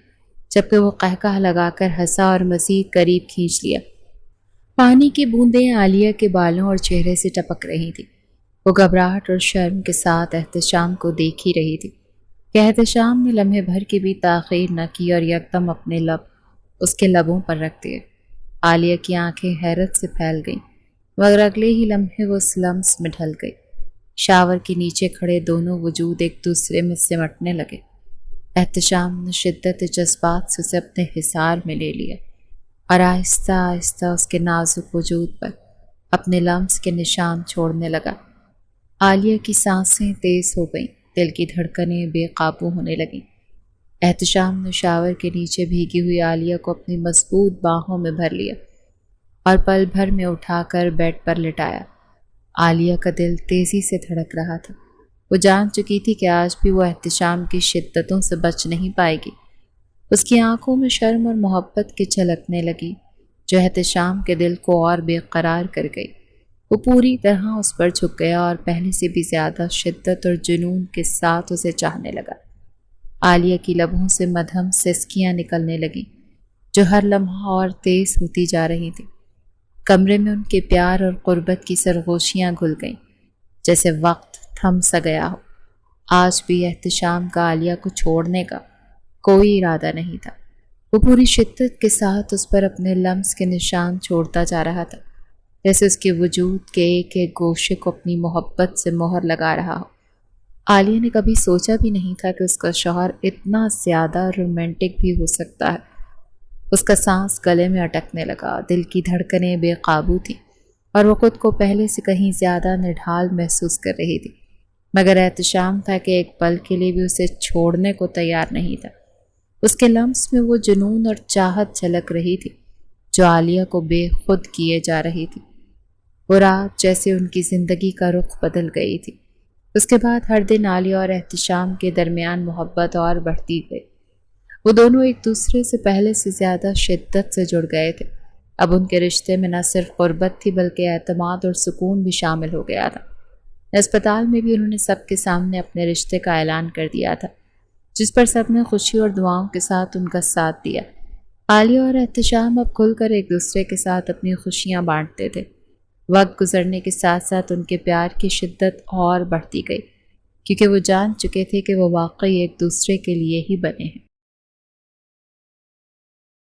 جبکہ وہ قہقہ لگا کر ہنسا اور مزید قریب کھینچ لیا۔ پانی کی بوندیں عالیہ کے بالوں اور چہرے سے ٹپک رہی تھیں۔ وہ گھبراہٹ اور شرم کے ساتھ احتشام کو دیکھ ہی رہی تھی کہ احتشام نے لمحے بھر کی بھی تاخیر نہ کی اور یکدم اپنے لب اس کے لبوں پر رکھ دیے۔ عالیہ کی آنکھیں حیرت سے پھیل گئیں، مگر اگلے ہی لمحے وہ اس لمس میں ڈھل گئی۔ شاور کے نیچے کھڑے دونوں وجود ایک دوسرے میں سمٹنے لگے۔ احتشام نے شدت جذبات سے اسے اپنے حصار میں لے لیا اور آہستہ آہستہ اس کے نازک وجود پر اپنے لمس کے نشان چھوڑنے لگا۔ عالیہ کی سانسیں تیز ہو گئیں، دل کی دھڑکنیں بے قابو ہونے لگیں۔ احتشام نے شاور کے نیچے بھیگی ہوئی عالیہ کو اپنی مضبوط باہوں میں بھر لیا اور پل بھر میں اٹھا کر بیڈ پر لٹایا۔ عالیہ کا دل تیزی سے دھڑک رہا تھا۔ وہ جان چکی تھی کہ آج بھی وہ احتشام کی شدتوں سے بچ نہیں پائے گی۔ اس کی آنکھوں میں شرم اور محبت کی جھلکنے لگی، جو احتشام کے دل کو اور بے قرار کر گئی۔ وہ پوری طرح اس پر جھک گیا اور پہلے سے بھی زیادہ شدت اور جنون کے ساتھ اسے چاہنے لگا۔ عالیہ کی لبوں سے مدھم سسکیاں نکلنے لگیں، جو ہر لمحہ اور تیز ہوتی جا رہی تھیں۔ کمرے میں ان کے پیار اور قربت کی سرگوشیاں گھل گئیں، جیسے وقت تھم سا گیا ہو۔ آج بھی احتشام کا عالیہ کو چھوڑنے کا کوئی ارادہ نہیں تھا۔ وہ پوری شدت کے ساتھ اس پر اپنے لمس کے نشان چھوڑتا جا رہا تھا، جیسے اس کے وجود کے ایک ایک گوشے کو اپنی محبت سے مہر لگا رہا ہو۔ عالیہ نے کبھی سوچا بھی نہیں تھا کہ اس کا شوہر اتنا زیادہ رومانٹک بھی ہو سکتا ہے۔ اس کا سانس گلے میں اٹکنے لگا، دل کی دھڑکنیں بے قابو تھیں اور وہ خود کو پہلے سے کہیں زیادہ نڈھال محسوس کر رہی تھی، مگر احتشام تھا کہ ایک پل کے لیے بھی اسے چھوڑنے کو تیار نہیں تھا۔ اس کے لمس میں وہ جنون اور چاہت جھلک رہی تھی جو عالیہ کو بے خود کیے جا رہی تھی۔ وہ رات جیسے ان کی زندگی کا رخ بدل گئی تھی۔ اس کے بعد ہر دن عالیہ اور احتشام کے درمیان محبت اور بڑھتی گئی۔ وہ دونوں ایک دوسرے سے پہلے سے زیادہ شدت سے جڑ گئے تھے۔ اب ان کے رشتے میں نہ صرف قربت تھی بلکہ اعتماد اور سکون بھی شامل ہو گیا تھا۔ اسپتال میں بھی انہوں نے سب کے سامنے اپنے رشتے کا اعلان کر دیا تھا، جس پر سب نے خوشی اور دعاؤں کے ساتھ ان کا ساتھ دیا۔ عالیہ اور احتشام اب کھل کر ایک دوسرے کے ساتھ اپنی خوشیاں بانٹتے تھے۔ وقت گزرنے کے ساتھ ساتھ ان کے پیار کی شدت اور بڑھتی گئی، کیونکہ وہ جان چکے تھے کہ وہ واقعی ایک دوسرے کے لیے ہی بنے ہیں۔